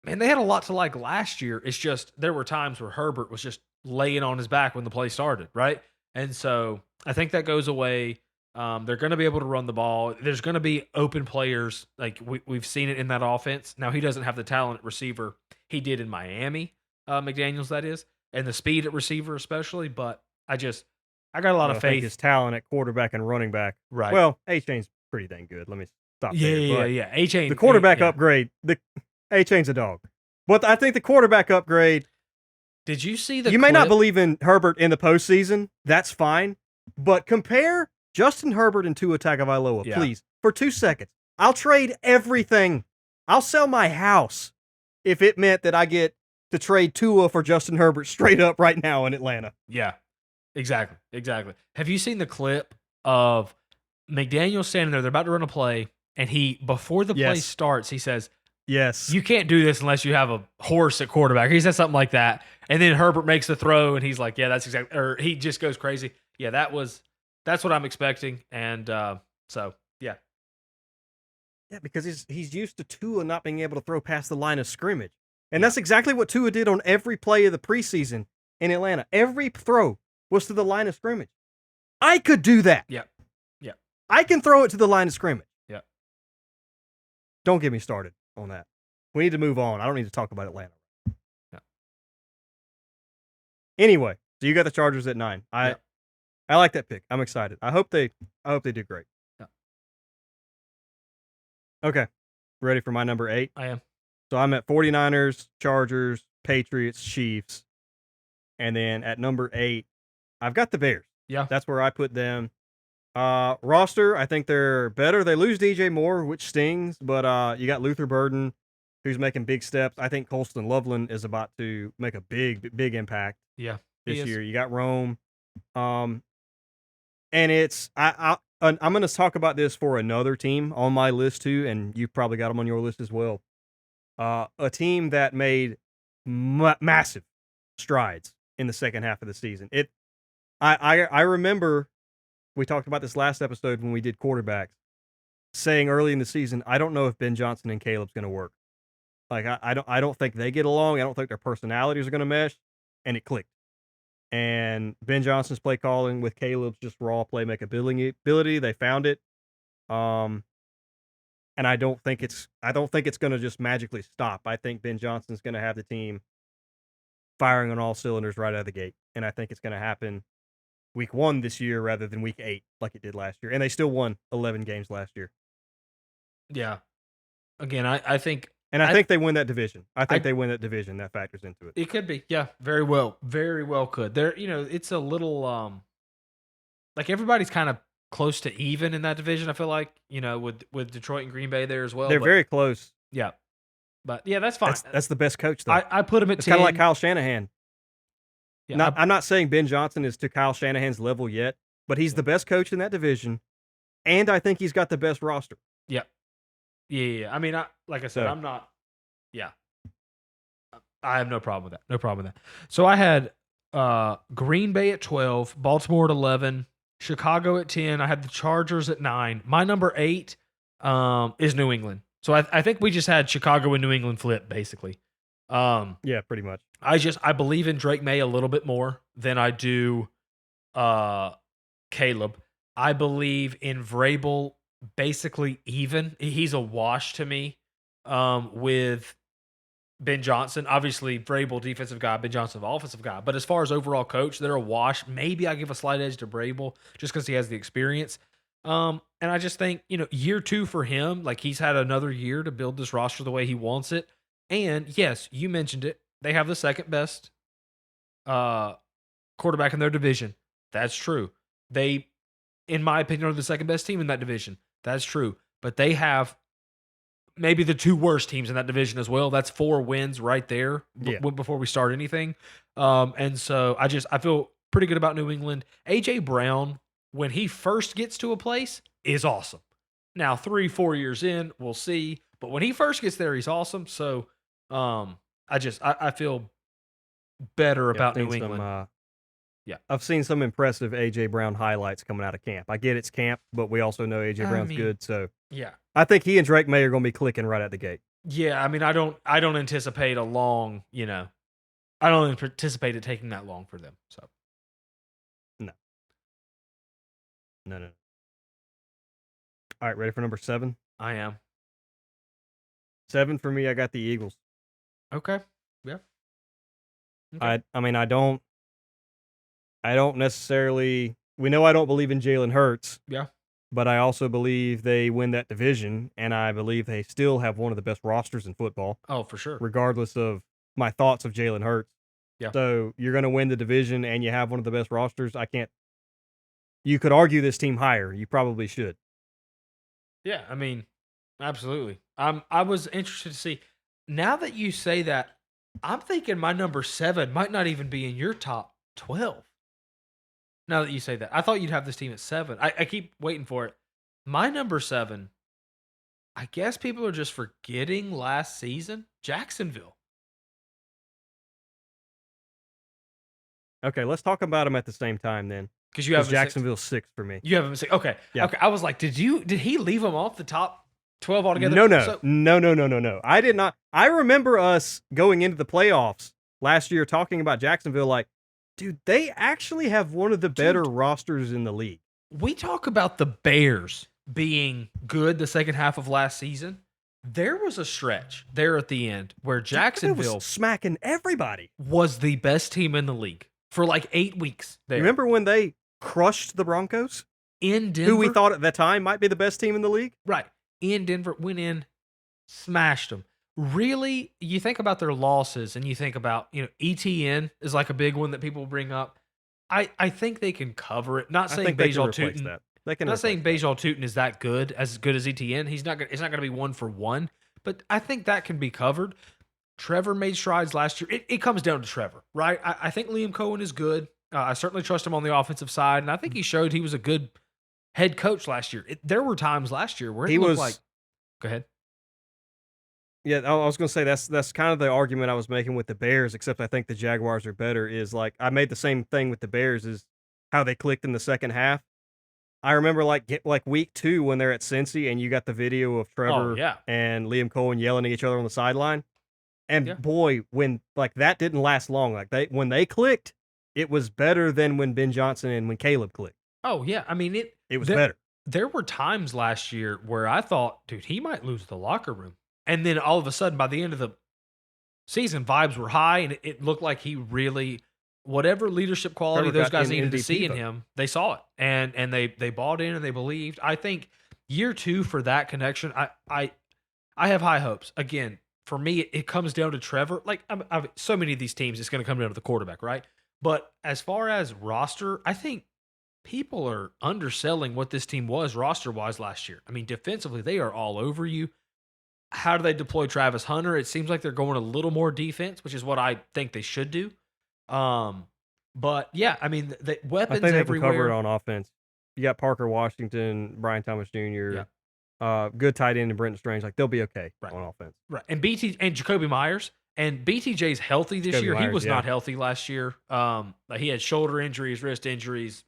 S2: had a lot to like last year. It's just there were times where Herbert was just laying on his back when the play started, right? And so I think that goes away. They're going to be able to run the ball. There's going to be open players. Like we've seen it in that offense. Now, he doesn't have the talent at receiver he did in Miami, McDaniels, that is, and the speed at receiver especially. But I got a lot of faith.
S1: His talent at quarterback and running back.
S2: Right.
S1: Well, A-Chain's pretty dang good. Let me stop
S2: Yeah,
S1: there. But
S2: yeah. A-Chain.
S1: the quarterback
S2: yeah.
S1: upgrade, the A-Chain's a dog. But I think the quarterback upgrade,
S2: Did you see the
S1: you may not believe in Herbert in the postseason. That's fine. But compare Justin Herbert and Tua Tagovailoa,
S2: Yeah.
S1: please, for 2 seconds. I'll trade everything. I'll sell my house if it meant that I get to trade Tua for Justin Herbert straight up right now in Atlanta.
S2: Yeah, exactly. Have you seen the clip of McDaniel standing there? They're about to run a play, and before the play
S1: Yes.
S2: starts, he says,
S1: Yes.
S2: "You can't do this unless you have a horse at quarterback." He says something like that, and then Herbert makes the throw, and he's like, "Yeah, that's exactly." Or he just goes crazy. Yeah, that's what I'm expecting, and so yeah,
S1: Yeah, because he's used to Tua not being able to throw past the line of scrimmage. And
S2: Yeah.
S1: that's exactly what Tua did on every play of the preseason in Atlanta. Every throw was to the line of scrimmage. I could do that.
S2: Yeah.
S1: I can throw it to the line of scrimmage.
S2: Yeah.
S1: Don't get me started on that. We need to move on. I don't need to talk about Atlanta.
S2: Yeah.
S1: Anyway, so you got the Chargers at 9. I like that pick. I'm excited. I hope they do great.
S2: Yeah.
S1: Okay. Ready for my number 8?
S2: I am.
S1: So I'm at 49ers, Chargers, Patriots, Chiefs. And then at number 8, I've got the Bears.
S2: Yeah.
S1: That's where I put them. Roster, I think they're better. They lose DJ Moore, which stings, but you got Luther Burden, who's making big steps. I think Colston Loveland is about to make a big impact this year. You got Rome. And it's I'm going to talk about this for another team on my list too, and you probably got them on your list as well. A team that made massive strides in the second half of the season. I remember we talked about this last episode when we did quarterbacks, saying early in the season, I don't know if Ben Johnson and Caleb's going to work. Like I don't think they get along. I don't think their personalities are going to mesh, and it clicked. And Ben Johnson's play calling with Caleb's just raw playmaking ability, they found it. And I don't think it's going to just magically stop. I think Ben Johnson's going to have the team firing on all cylinders right out of the gate, and I think it's going to happen week 1 this year rather than week 8 like it did last year. And they still won 11 games last year.
S2: Yeah. Again, I think...
S1: And I think they win that division. I think they win that division. That factors into it.
S2: It could be. Yeah, very well. Very well could. There, it's a little... like everybody's kind of close to even in that division, I feel like. With Detroit and Green Bay there as well.
S1: They're very close.
S2: Yeah. But, yeah, that's fine.
S1: That's the best coach, though.
S2: I put him at 10.
S1: It's kind of like Kyle Shanahan.
S2: Yeah,
S1: I'm not saying Ben Johnson is to Kyle Shanahan's level yet, but he's the best coach in that division, and I think he's got the best roster.
S2: Yeah. Yeah. I mean, like I said, I'm not... Yeah. I have no problem with that. So I had Green Bay at 12, Baltimore at 11, Chicago at 10. I had the Chargers at 9. My number 8 is New England. So I think we just had Chicago and New England flip, basically.
S1: Yeah, pretty much.
S2: I believe in Drake May a little bit more than I do Caleb. I believe in Vrabel basically even. He's a wash to me with Ben Johnson. Obviously, Vrabel, defensive guy, Ben Johnson, offensive guy. But as far as overall coach, they're a wash. Maybe I give a slight edge to Vrabel just because he has the experience. And I just think, year 2 for him, like he's had another year to build this roster the way he wants it. And yes, you mentioned it. They have the second best quarterback in their division. That's true. They, in my opinion, are the second best team in that division. That's true. But they have maybe the 2 worst teams in that division as well. That's 4 wins right there before we start anything. And so I feel pretty good about New England. A.J. Brown, when he first gets to a place, is awesome. Now, 3-4 years in, we'll see. But when he first gets there, he's awesome. So I feel better about New England.
S1: I've seen some impressive A.J. Brown highlights coming out of camp. I get it's camp, but we also know A.J. Brown's good. So
S2: yeah,
S1: I think he and Drake May are going to be clicking right at the gate.
S2: Yeah, I mean, I don't anticipate a long, I don't anticipate it taking that long for them. So
S1: no. All right, ready for number 7?
S2: I am.
S1: 7 for me. I got the Eagles.
S2: Okay. Yeah. Okay.
S1: I don't necessarily. We know I don't believe in Jalen Hurts.
S2: Yeah.
S1: but I also believe they win that division, and I believe they still have one of the best rosters in football,
S2: Oh, for sure.
S1: regardless of my thoughts of Jalen Hurts.
S2: Yeah.
S1: So you're going to win the division, and you have one of the best rosters. You could argue this team higher. You probably should.
S2: Yeah, I mean, absolutely. I was interested to see. Now that you say that, I'm thinking my number 7 might not even be in your top 12. Now that you say that, I thought you'd have this team at 7. I keep waiting for it. My number 7, I guess people are just forgetting last season. Jacksonville.
S1: Okay, let's talk about them at the same time then.
S2: Because you have
S1: Jacksonville's 6 for me.
S2: You have him 6. Okay.
S1: Yeah.
S2: Okay. I was like, did he leave him off the top 12 altogether?
S1: No. I did not. I remember us going into the playoffs last year talking about Jacksonville like, dude, they actually have one of the better rosters in the league.
S2: We talk about the Bears being good the second half of last season. There was a stretch there at the end where Jacksonville
S1: was smacking everybody.
S2: Was the best team in the league for like 8 weeks. There.
S1: Remember when they crushed the Broncos?
S2: In Denver?
S1: Who we thought at that time might be the best team in the league?
S2: Right. In Denver, went in, smashed them. Really, you think about their losses and you think about, ETN is like a big one that people bring up. I think they can cover it. Not saying Bajal Tootin. Not saying Bajal Tootin is that good as ETN. It's not going to be 1 for 1, but I think that can be covered. Trevor made strides last year. It comes down to Trevor, right? I think Liam Cohen is good. I certainly trust him on the offensive side, and I think he showed he was a good head coach last year. There were times last year where it looked like. Go ahead.
S1: Yeah, I was going to say that's kind of the argument I was making with the Bears, except I think the Jaguars are better. Is like I made the same thing with the Bears, is how they clicked in the second half. I remember like week 2 when they're at Cincy and you got the video of Trevor and Liam Cohen yelling at each other on the sideline. And boy, when like that didn't last long. Like when they clicked, it was better than when Ben Johnson and when Caleb clicked.
S2: Oh yeah, I mean
S1: it was better.
S2: There were times last year where I thought, dude, he might lose the locker room. And then all of a sudden, by the end of the season, vibes were high, and it looked like he really, whatever leadership quality those guys needed to see in him, they saw it, and they bought in and they believed. I think year 2 for that connection, I have high hopes. Again, for me, it comes down to Trevor. Like so many of these teams, it's going to come down to the quarterback, right? But as far as roster, I think people are underselling what this team was roster-wise last year. I mean, defensively, they are all over you. How do they deploy Travis Hunter? It seems like they're going a little more defense, which is what I think they should do. But yeah, I mean, the weapons
S1: I think
S2: everywhere.
S1: They can cover it on offense. You got Parker Washington, Brian Thomas Jr., good tight end, and Brenton Strange. Like they'll be okay on offense.
S2: Right, and Jacoby Myers. And BTJ's healthy this year. He was not healthy last year. He had shoulder injuries, wrist injuries,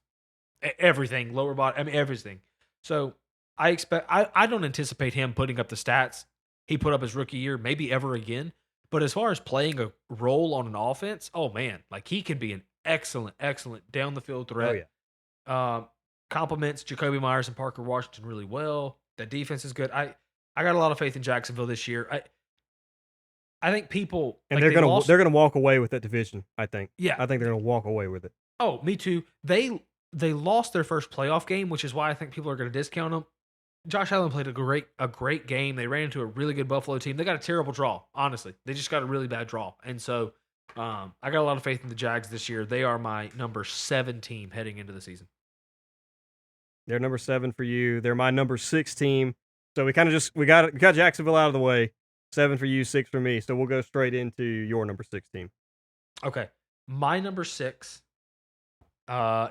S2: everything, lower body. I mean, everything. So I don't anticipate him putting up the stats he put up his rookie year, maybe ever again. But as far as playing a role on an offense, oh man, like he can be an excellent down the field threat. Oh, yeah. Complements Jacoby Myers and Parker Washington really well. The defense is good. I got a lot of faith in Jacksonville this year. I think people
S1: and they're gonna walk away with that division. I think.
S2: Yeah,
S1: I think they're gonna walk away with it.
S2: Oh, me too. They lost their first playoff game, which is why I think people are going to discount them. Josh Allen played a great game. They ran into a really good Buffalo team. They got a terrible draw. Honestly, they just got a really bad draw, and so I got a lot of faith in the Jags this year. They are my number 7 team heading into the season.
S1: They're number 7 for you. They're my number 6 team. So we kind of we got Jacksonville out of the way. 7 for you, 6 for me. So we'll go straight into your number 6 team.
S2: Okay. My number 6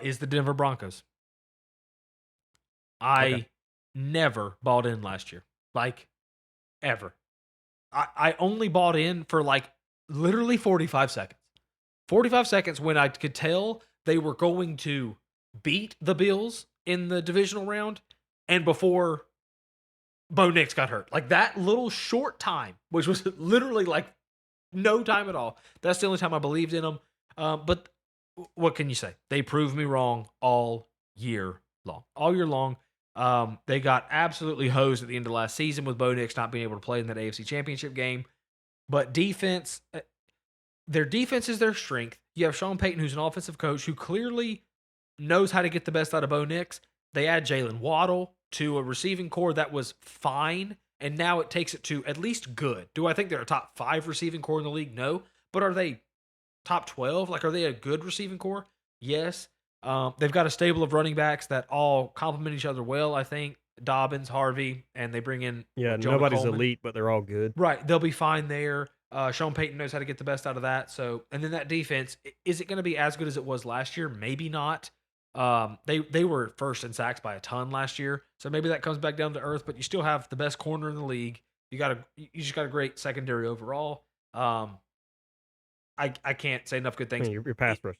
S2: is the Denver Broncos. I never bought in last year. Like, ever. I only bought in for like literally 45 seconds. 45 seconds when I could tell they were going to beat the Bills in the divisional round and before Bo Nix got hurt. Like that little short time, which was literally like no time at all. That's the only time I believed in them. But what can you say? They proved me wrong all year long. All year long. They got absolutely hosed at the end of last season with Bo Nix not being able to play in that AFC Championship game. But defense, their defense is their strength. You have Sean Payton, who's an offensive coach, who clearly knows how to get the best out of Bo Nix. They add Jalen Waddle, to a receiving core that was fine, and now it takes it to at least good. Do I think they're a top 5 receiving core in the league? No. But are they top 12? Like, are they a good receiving core? Yes. They've got a stable of running backs that all complement each other well, I think. Dobbins, Harvey, and they bring in
S1: Yeah,
S2: Joe
S1: nobody's
S2: McCollum.
S1: elite, but they're all good.
S2: Right. They'll be fine there. Sean Payton knows how to get the best out of that. So, and then that defense, is it going to be as good as it was last year? Maybe not. They were first in sacks by a ton last year, so maybe that comes back down to earth. But you still have the best corner in the league. You just got a great secondary overall. I can't say enough good
S1: I
S2: things.
S1: mean, your pass rush.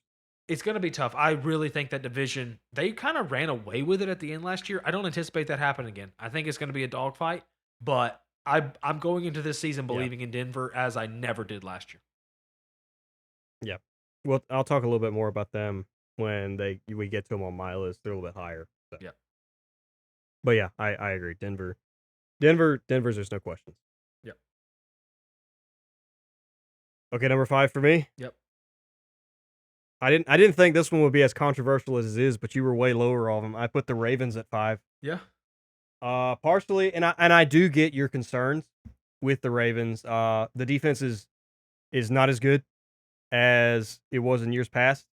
S2: It's going to be tough. I really think that division, they kind of ran away with it at the end last year. I don't anticipate that happening again. I think it's going to be a dogfight, but I'm going into this season believing in Denver as I never did last year.
S1: Yeah. Well, I'll talk a little bit more about them when we get to them on my list. They're a little bit higher. So.
S2: Yeah.
S1: But yeah, I agree. Denver's there's no questions.
S2: Yep.
S1: Okay, number 5 for me.
S2: Yep.
S1: I didn't think this one would be as controversial as it is, but you were way lower on them. I put the Ravens at 5.
S2: Yeah.
S1: Partially, and I do get your concerns with the Ravens. The defense is not as good as it was in years past.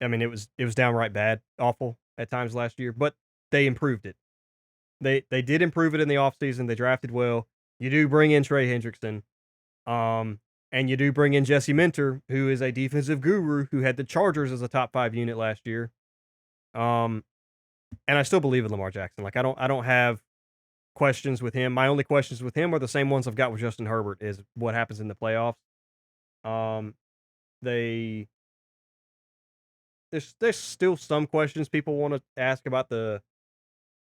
S1: I mean, it was downright bad, awful at times last year, but they improved it. They did improve it in the offseason. They drafted well. You do bring in Trey Hendrickson. And you do bring in Jesse Minter, who is a defensive guru who had the Chargers as a top 5 unit last year. And I still believe in Lamar Jackson. Like I don't have questions with him. My only questions with him are the same ones I've got with Justin Herbert, is what happens in the playoffs. There's still some questions people want to ask about the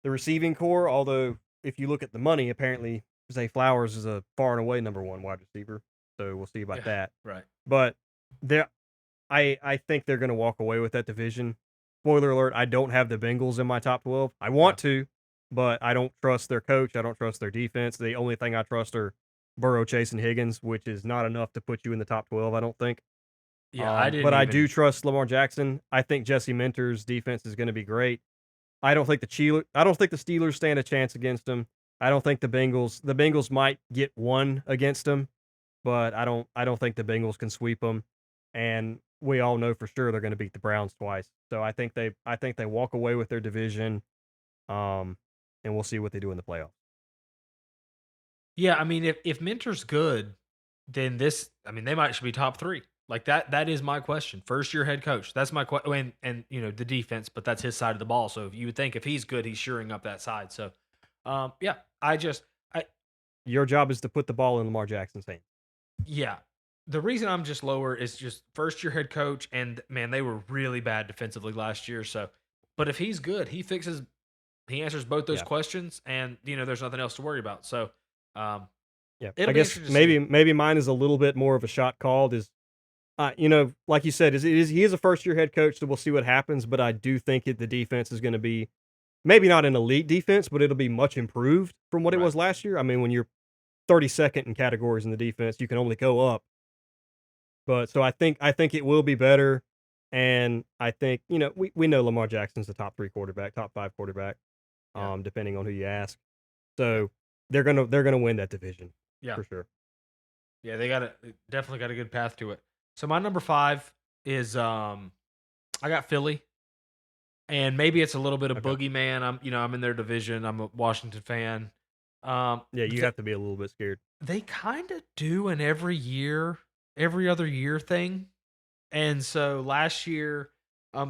S1: receiving core, although if you look at the money, apparently Zay Flowers is a far and away number 1 wide receiver. So we'll see about that.
S2: Right.
S1: But I think they're going to walk away with that division. Spoiler alert, I don't have the Bengals in my top 12. I want to, but I don't trust their coach. I don't trust their defense. The only thing I trust are Burrow, Chase, and Higgins, which is not enough to put you in the top 12, I don't think.
S2: Yeah,
S1: I do trust Lamar Jackson. I think Jesse Minter's defense is going to be great. I don't think the Steelers stand a chance against them. I don't think the Bengals might get one against them, but I don't think the Bengals can sweep them, and we all know for sure they're going to beat the Browns twice. So I think they walk away with their division, and we'll see what they do in the playoffs.
S2: Yeah, I mean, if Minter's good, then they might should be top 3. Like that is my question. First year head coach. That's my question. And the defense, but that's his side of the ball. So you would think if he's good, he's shoring up that side. So, yeah,
S1: your job is to put the ball in Lamar Jackson's hand.
S2: Yeah. The reason I'm just lower is just first year head coach, and man, they were really bad defensively last year. So, but if he's good, he answers both those questions, and there's nothing else to worry about. So,
S1: yeah, I guess maybe mine is a little bit more of a shot called. Is like you said, he is a first year head coach, so we'll see what happens. But I do think the defense is going to be maybe not an elite defense, but it'll be much improved from what it was last year. I mean, when you're 32nd in categories in the defense, you can only go up. But so I think it will be better, and I think we know Lamar Jackson's the top 3 quarterback, top 5 quarterback, depending on who you ask. So they're gonna win that division, for sure.
S2: Yeah, they definitely got a good path to it. So my number 5 is I got Philly, and maybe it's a little bit of boogeyman. I'm in their division. I'm a Washington fan.
S1: You have to be a little bit scared.
S2: They kind of do an every other year thing. And so last year,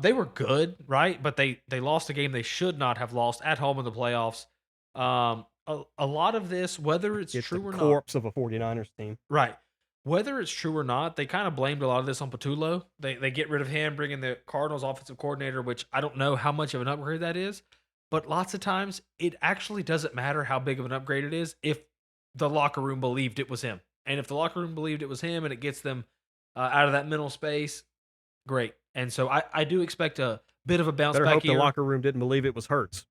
S2: they were good, right? But they lost a game they should not have lost at home in the playoffs. A lot of this, whether it's true or not,
S1: corpse of a 49ers team,
S2: right? Whether it's true or not, they kind of blamed a lot of this on Patullo. They get rid of him, bring in the Cardinals offensive coordinator, which I don't know how much of an upgrade that is. But lots of times, it actually doesn't matter how big of an upgrade it is if the locker room believed it was him. And if the locker room believed it was him and it gets them out of that mental space, great. And so I do expect a bit of a bounce back here.
S1: The locker room didn't believe it was Hurts.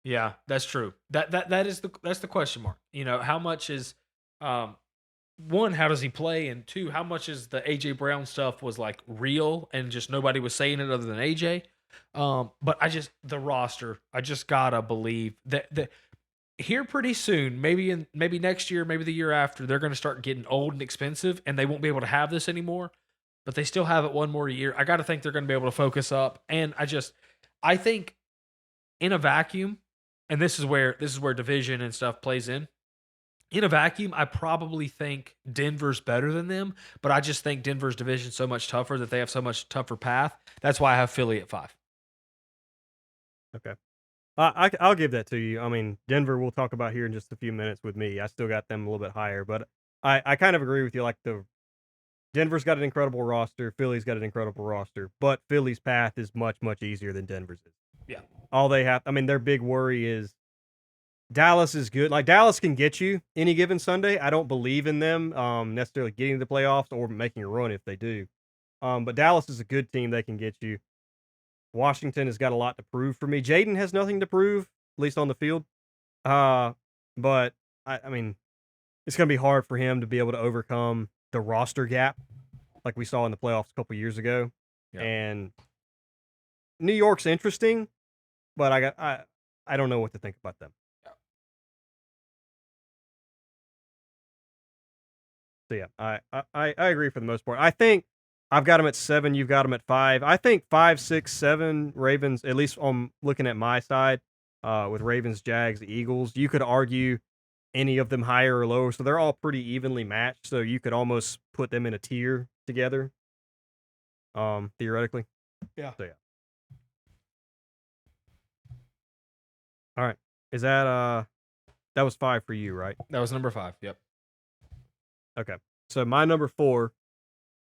S2: Yeah, that's true. That's the question mark. How much is one, how does he play? And two, how much is the AJ Brown stuff was like real and just nobody was saying it other than AJ? But the roster, I just gotta believe that here pretty soon, maybe next year, maybe the year after, they're gonna start getting old and expensive, and they won't be able to have this anymore. But they still have it one more year. I gotta think they're gonna be able to focus up, and I think in a vacuum, and this is where division and stuff plays in. In a vacuum, I probably think Denver's better than them, but I just think Denver's division so much tougher that they have so much tougher path. That's why I have Philly at 5.
S1: Okay. I'll give that to you. I mean, Denver we'll talk about here in just a few minutes with me. I still got them a little bit higher, but I kind of agree with you. Like Denver's got an incredible roster, Philly's got an incredible roster, but Philly's path is much, much easier than Denver's is.
S2: Yeah.
S1: All they have, I mean, their big worry is Dallas is good. Like Dallas can get you any given Sunday. I don't believe in them necessarily getting to the playoffs or making a run if they do. But Dallas is a good team. They can get you. Washington has got a lot to prove for me. Jaden has nothing to prove, at least on the field. But I mean, it's going to be hard for him to be able to overcome the roster gap like we saw in the playoffs a couple years ago.
S2: Yeah.
S1: And New York's interesting, but I don't know what to think about them. So yeah, I agree for the most part. I think I've got them at 7. You've got them at 5. I think 5, 6, 7 Ravens. At least on looking at my side, with Ravens, Jags, Eagles. You could argue any of them higher or lower, so they're all pretty evenly matched. So you could almost put them in a tier together. Theoretically.
S2: Yeah.
S1: So yeah. All right. Is that that was 5 for you, right?
S2: That was number 5. Yep.
S1: Okay. So my number 4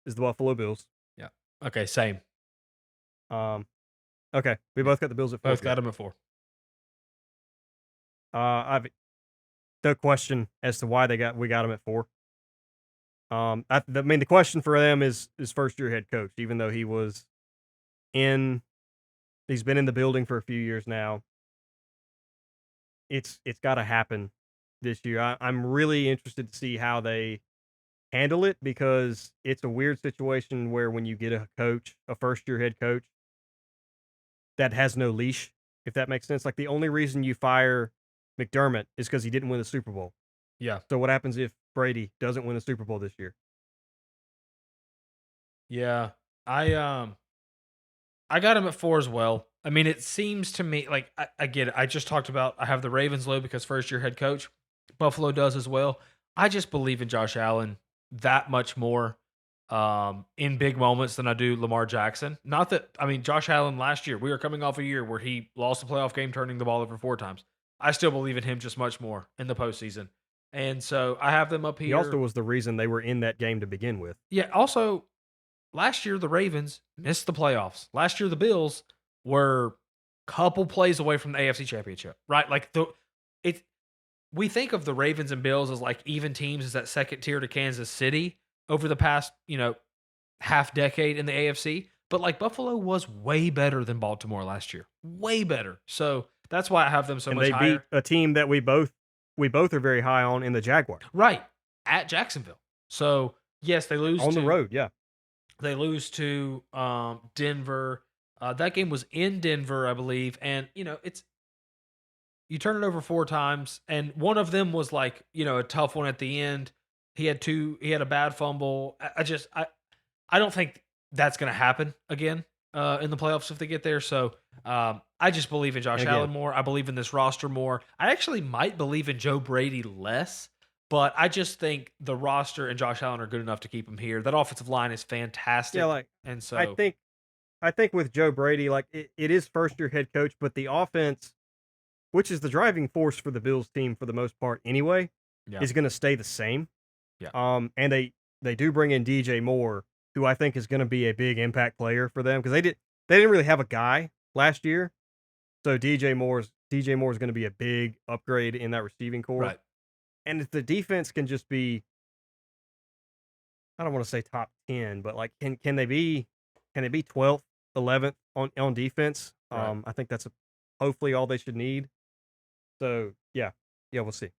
S1: is the Buffalo Bills.
S2: Yeah. Okay, same.
S1: Okay. We both got the Bills at 4.
S2: Both got them at 4.
S1: I've no question as to why we got them at 4. I mean, the question for them is first year head coach, even though he's been in the building for a few years now. It's got to happen this year. I'm really interested to see how they handle it because it's a weird situation where when you get a first year head coach that has no leash, if that makes sense. Like the only reason you fire McDermott is because he didn't win the Super Bowl.
S2: Yeah.
S1: So what happens if Brady doesn't win a Super Bowl this year?
S2: Yeah. I got him at 4 as well. I mean, it seems to me like I get it. I just talked about I have the Ravens low because first year head coach. Buffalo does as well. I just believe in Josh Allen that much more in big moments than I do Lamar Jackson. Not that I mean Josh Allen last year, we were coming off a year where he lost a playoff game turning the ball over 4 times. I still believe in him just much more in the postseason. And so I have them up here.
S1: He also was the reason they were in that game to begin with.
S2: Yeah, also last year the Ravens missed the playoffs. Last year the Bills were a couple plays away from the AFC Championship, right? Like we think of the Ravens and Bills as like even teams as that second tier to Kansas City over the past, half decade in the AFC. But like Buffalo was way better than Baltimore last year. Way better. So that's why I have them so
S1: and
S2: much
S1: they
S2: higher.
S1: beat a team that we both are very high on in the Jaguars.
S2: Right. At Jacksonville. So yes, they lose
S1: on the road, yeah.
S2: They lose to Denver. That game was in Denver, I believe. And, you turn it over 4 times, and one of them was like, a tough one at the end. He had a bad fumble. I don't think that's going to happen again in the playoffs if they get there. So I just believe in Josh Allen more. I believe in this roster more. I actually might believe in Joe Brady less. But I just think the roster and Josh Allen are good enough to keep him here. That offensive line is fantastic.
S1: Yeah,
S2: and so
S1: I think with Joe Brady, like it is first year head coach, but the offense, which is the driving force for the Bills team for the most part anyway, is going to stay the same.
S2: Yeah.
S1: And they do bring in DJ Moore, who I think is going to be a big impact player for them because they didn't really have a guy last year, so DJ Moore is going to be a big upgrade in that receiving corps.
S2: Right.
S1: And if the defense can just be, I don't want to say top 10, but like can they be 12th, 11th on defense?
S2: Right.
S1: I think that's hopefully all they should need. So yeah, we'll see.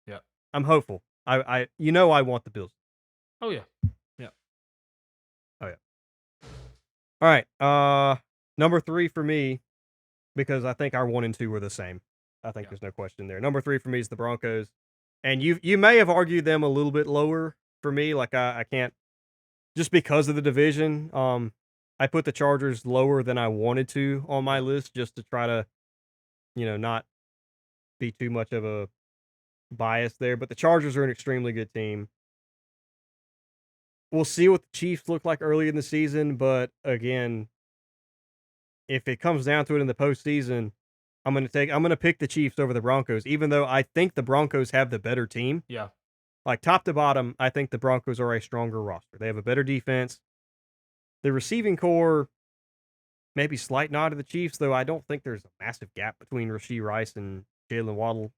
S2: Yeah,
S1: I'm hopeful. I want the Bills.
S2: Oh yeah, yeah.
S1: Oh yeah. All right. Number 3 for me, because I think our 1 and 2 were the same. I think
S2: Yeah.
S1: there's no question there. Number 3 for me is the Broncos, and you may have argued them a little bit lower for me. Like I can't just because of the division. I put the Chargers lower than I wanted to on my list just to try to, not be too much of a bias there. But the Chargers are an extremely good team. We'll see what the Chiefs look like early in the season, but again, if it comes down to it in the postseason, I'm gonna pick the Chiefs over the Broncos, even though I think the Broncos have the better team.
S2: Yeah.
S1: Like top to bottom, I think the Broncos are a stronger roster. They have a better defense. The receiving core, maybe slight nod to the Chiefs, though I don't think there's a massive gap between Rashee Rice and Jalen Waddle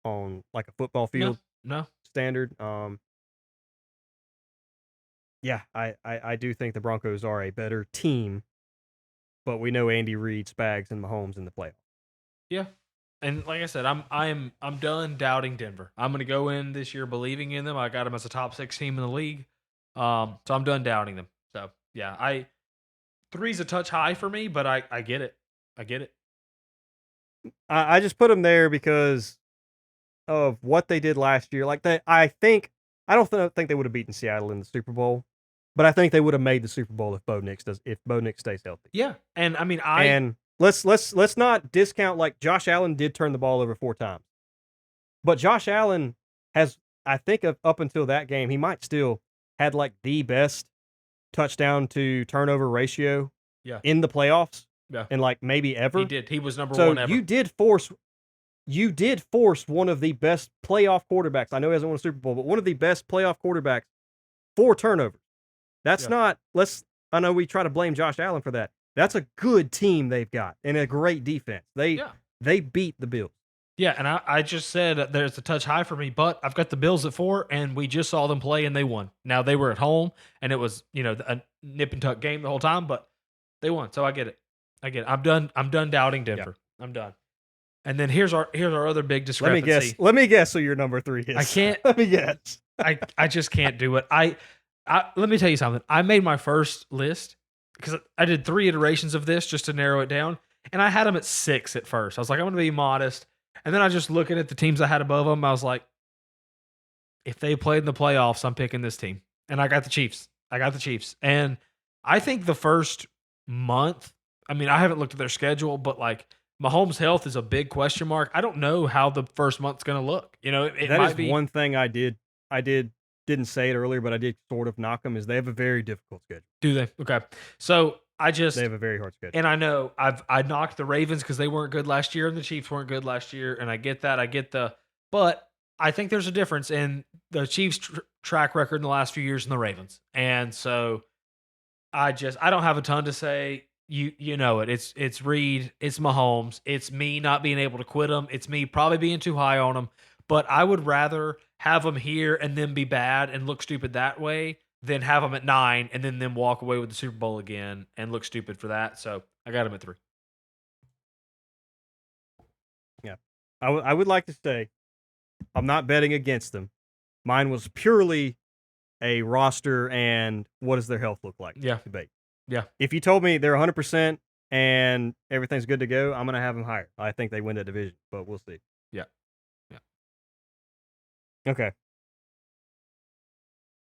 S1: on like a football field
S2: No.
S1: standard. Yeah, I do think the Broncos are a better team, but we know Andy Reid, Spags, and Mahomes in the playoffs.
S2: Yeah. And like I said, I'm done doubting Denver. I'm gonna go in this year believing in them. I got them as a top 6 team in the league. So I'm done doubting them. So yeah, 3's a touch high for me, but I get it. I get it.
S1: I just put them there because of what they did last year. Like I don't think they would have beaten Seattle in the Super Bowl, but I think they would have made the Super Bowl if Bo Nix stays healthy.
S2: Yeah. And I mean
S1: And let's not discount, like, Josh Allen did turn the ball over 4 times. But Josh Allen has, I think, up until that game, he might still had like the best touchdown to turnover ratio in the playoffs.
S2: Yeah.
S1: And like maybe ever.
S2: He did. He was number
S1: So
S2: 1 ever.
S1: you did force one of the best playoff quarterbacks. I know he hasn't won a Super Bowl, but one of the best playoff quarterbacks 4 turnovers. That's not, I know we try to blame Josh Allen for that. That's a good team they've got and a great defense. They beat the Bills.
S2: Yeah, and I just said there's a touch high for me, but I've got the Bills at 4, and we just saw them play, and they won. Now, they were at home, and it was, a nip and tuck game the whole time, but they won, so I get it. I'm done doubting Denver. Yeah. I'm done. And then here's our other big discrepancy.
S1: Let me guess who your number 3 is.
S2: I can't.
S1: Let me guess.
S2: I just can't do it. Let me tell you something. I made my first list because I did 3 iterations of this just to narrow it down, and I had them at 6 at first. I was like, I'm going to be modest. And then I just looking at the teams I had above them, I was like, if they played in the playoffs, I'm picking this team. And I got the Chiefs. And I think the first month, I mean, I haven't looked at their schedule, but like Mahomes' health is a big question mark. I don't know how the first month's going to look. It
S1: that
S2: might
S1: is
S2: be
S1: one thing I didn't say it earlier, but I did sort of knock them, is they have a very difficult schedule.
S2: Do they? Okay. So they
S1: have a very hard schedule.
S2: And I know I knocked the Ravens because they weren't good last year and the Chiefs weren't good last year. And I get that. But I think there's a difference in the Chiefs track record in the last few years and the Ravens. And so I don't have a ton to say. You know it. It's Reed. It's Mahomes. It's me not being able to quit them. It's me probably being too high on them. But I would rather have them here and then be bad and look stupid that way than have them at 9 and then them walk away with the Super Bowl again and look stupid for that. So I got them at 3.
S1: Yeah. I would like to say I'm not betting against them. Mine was purely a roster and what does their health look like debate.
S2: Yeah.
S1: If you told me they're 100% and everything's good to go, I'm going to have them higher. I think they win that division, but we'll see.
S2: Yeah.
S1: Okay.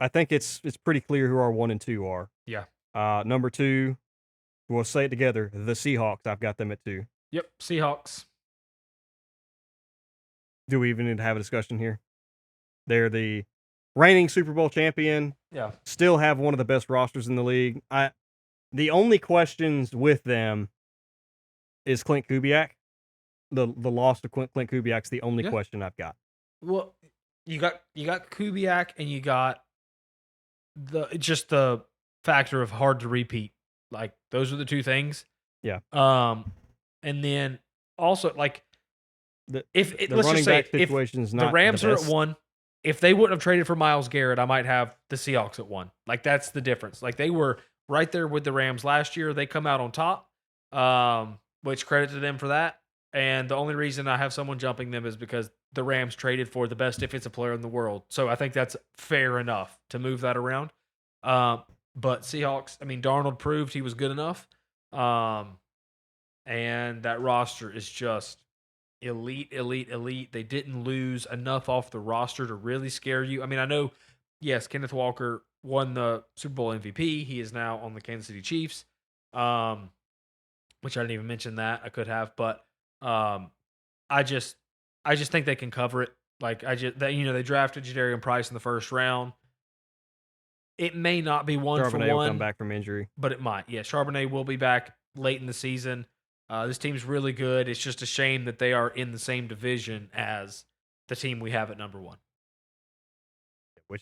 S1: I think it's pretty clear who our 1 and 2 are.
S2: Yeah.
S1: Number 2, we'll say it together, the Seahawks. I've got them at 2.
S2: Yep, Seahawks.
S1: Do we even need to have a discussion here? They're the reigning Super Bowl champion.
S2: Yeah.
S1: Still have one of the best rosters in the league. The only questions with them is Clint Kubiak. The loss of Clint Kubiak's the only question I've got.
S2: Well, you got Kubiak and you got the factor of hard to repeat. Like those are the 2 things.
S1: Yeah.
S2: And then also like if
S1: the running back situation is not
S2: the Rams
S1: the
S2: are at 1, if they wouldn't have traded for Myles Garrett, I might have the Seahawks at 1. Like that's the difference. Like they were right there with the Rams last year. They come out on top, which credit to them for that. And the only reason I have someone jumping them is because the Rams traded for the best defensive player in the world. So I think that's fair enough to move that around. But Seahawks, I mean, Darnold proved he was good enough. and that roster is just elite, elite, elite. They didn't lose enough off the roster to really scare you. I mean, I know, yes, Kenneth Walker won the Super Bowl MVP. He is now on the Kansas City Chiefs, which I didn't even mention that. I could have, but um, I just, I just think they can cover it. Like they drafted Jadarian Price in the first round. It may not be one for
S1: Charbonnet will come
S2: one,
S1: back from injury.
S2: but it might. Yeah, Charbonnet will be back late in the season. This team's really good. It's just a shame that they are in the same division as the team we have at number one.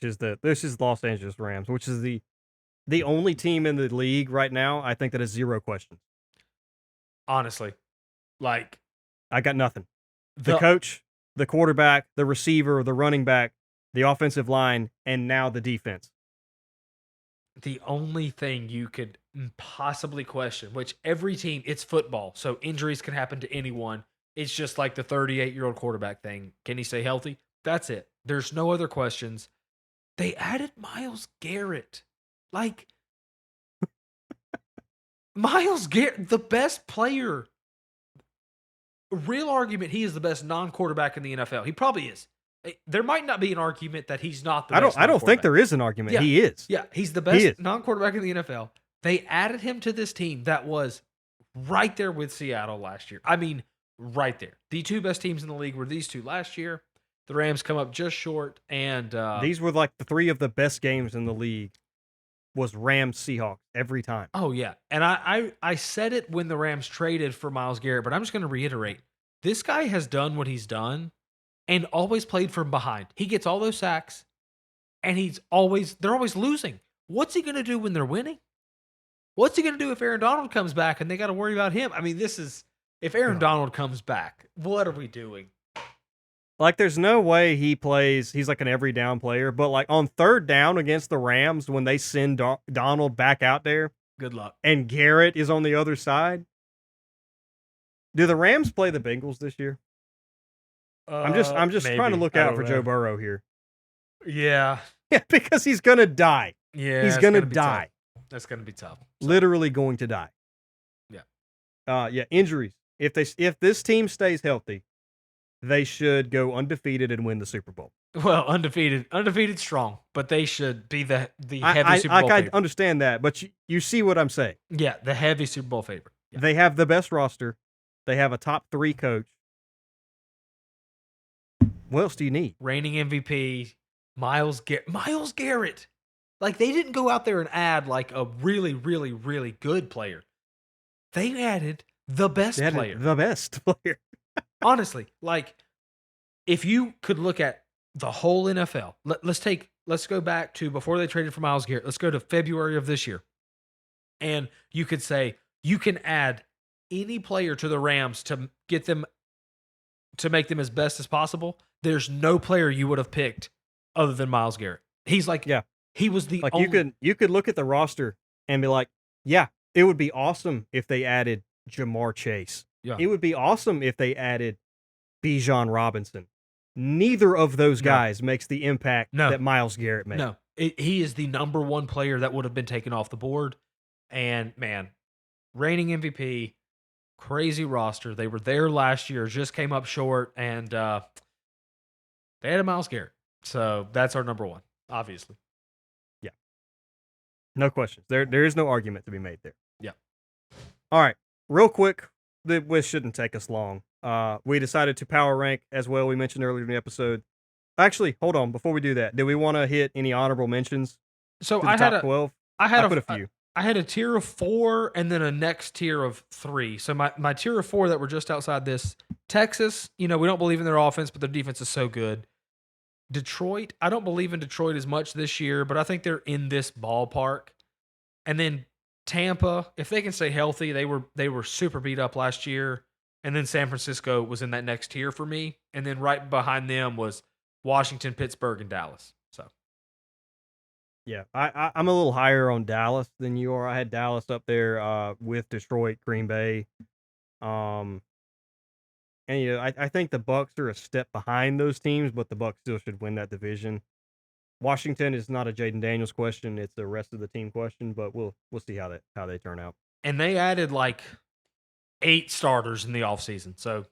S1: This is Los Angeles Rams, which is the only team in the league right now, I think, that has zero questions.
S2: Honestly, like
S1: I got nothing. The coach, the quarterback, the receiver, the running back, the offensive line, and now the defense.
S2: The only thing you could possibly question, which every team, it's football, so injuries can happen to anyone. It's just like the 38-year-old quarterback thing. Can he stay healthy? That's it. There's no other questions. They added Myles Garrett. Like, Myles Garrett, the best player. Real argument, he is the best non-quarterback in the NFL. He probably is. There might not be an argument that he's not the best.
S1: I don't think there is an argument.
S2: Yeah.
S1: He is.
S2: Yeah, he's the best non-quarterback in the NFL. They added him to this team that was right there with Seattle last year. I mean, right there. The two best teams in the league were these two last year. The Rams come up just short, and
S1: these were like the three of the best games in the league. Was Rams Seahawks every time.
S2: Oh yeah, and I said it when the Rams traded for Myles Garrett, but I'm just going to reiterate: this guy has done what he's done, and always played from behind. He gets all those sacks, and they're always losing. What's he going to do when they're winning? What's he going to do if Aaron Donald comes back and they got to worry about him? I mean, if Aaron Donald comes back, what are we doing?
S1: Like, there's no way he plays. He's like an every down player, but like on third down against the Rams, when they send Donald back out there,
S2: good luck.
S1: And Garrett is on the other side. Do the Rams play the Bengals this year? I'm just
S2: maybe.
S1: trying to look out for Joe Burrow here.
S2: Yeah,
S1: because he's gonna die.
S2: Yeah,
S1: he's gonna die.
S2: That's gonna be tough.
S1: Literally going to die.
S2: Yeah.
S1: Injuries. If this team stays healthy, they should go undefeated and win the Super Bowl.
S2: Well, undefeated strong, but they should be the heavy Super Bowl favorite.
S1: I understand that, but you see what I'm saying.
S2: Yeah, the heavy Super Bowl favorite. Yeah.
S1: They have the best roster. They have a top 3 coach. What else do you need?
S2: Reigning MVP, Myles Garrett. Like, they didn't go out there and add like a really, really, really good player. They added the best player.
S1: The best player.
S2: Honestly, like, if you could look at the whole NFL, let's go back to before they traded for Myles Garrett. Let's go to February of this year. And you could say you can add any player to the Rams to get them to make them as best as possible. There's no player you would have picked other than Myles Garrett. He's like, he was the only.
S1: You could look at the roster and be like, yeah, it would be awesome if they added Jamar Chase.
S2: Yeah.
S1: It would be awesome if they added Bijan Robinson. Neither of those guys makes the impact that Myles Garrett made.
S2: No, he is the number one player that would have been taken off the board. And man, reigning MVP, crazy roster. They were there last year, just came up short, and they had a Myles Garrett. So that's our number one, obviously.
S1: Yeah. No questions. There is no argument to be made there.
S2: Yeah.
S1: All right. Real quick, this shouldn't take us long. We decided to power rank as well. We mentioned earlier in the episode. Actually, hold on. Before we do that, do we want to hit any honorable mentions?
S2: So
S1: I had 12.
S2: I
S1: put a few.
S2: I had a tier of 4 and then a next tier of 3. So my tier of 4 that were just outside this: Texas. We don't believe in their offense, but their defense is so good. Detroit. I don't believe in Detroit as much this year, but I think they're in this ballpark. And then Tampa, if they can stay healthy, they were super beat up last year. And then San Francisco was in that next tier for me. And then right behind them was Washington, Pittsburgh, and Dallas. So,
S1: yeah, I'm a little higher on Dallas than you are. I had Dallas up there with Detroit, Green Bay. And I think the Bucs are a step behind those teams, but the Bucs still should win that division. Washington is not a Jaden Daniels question; it's the rest of the team question. But we'll see how they turn out.
S2: And they added 8 starters in the offseason. So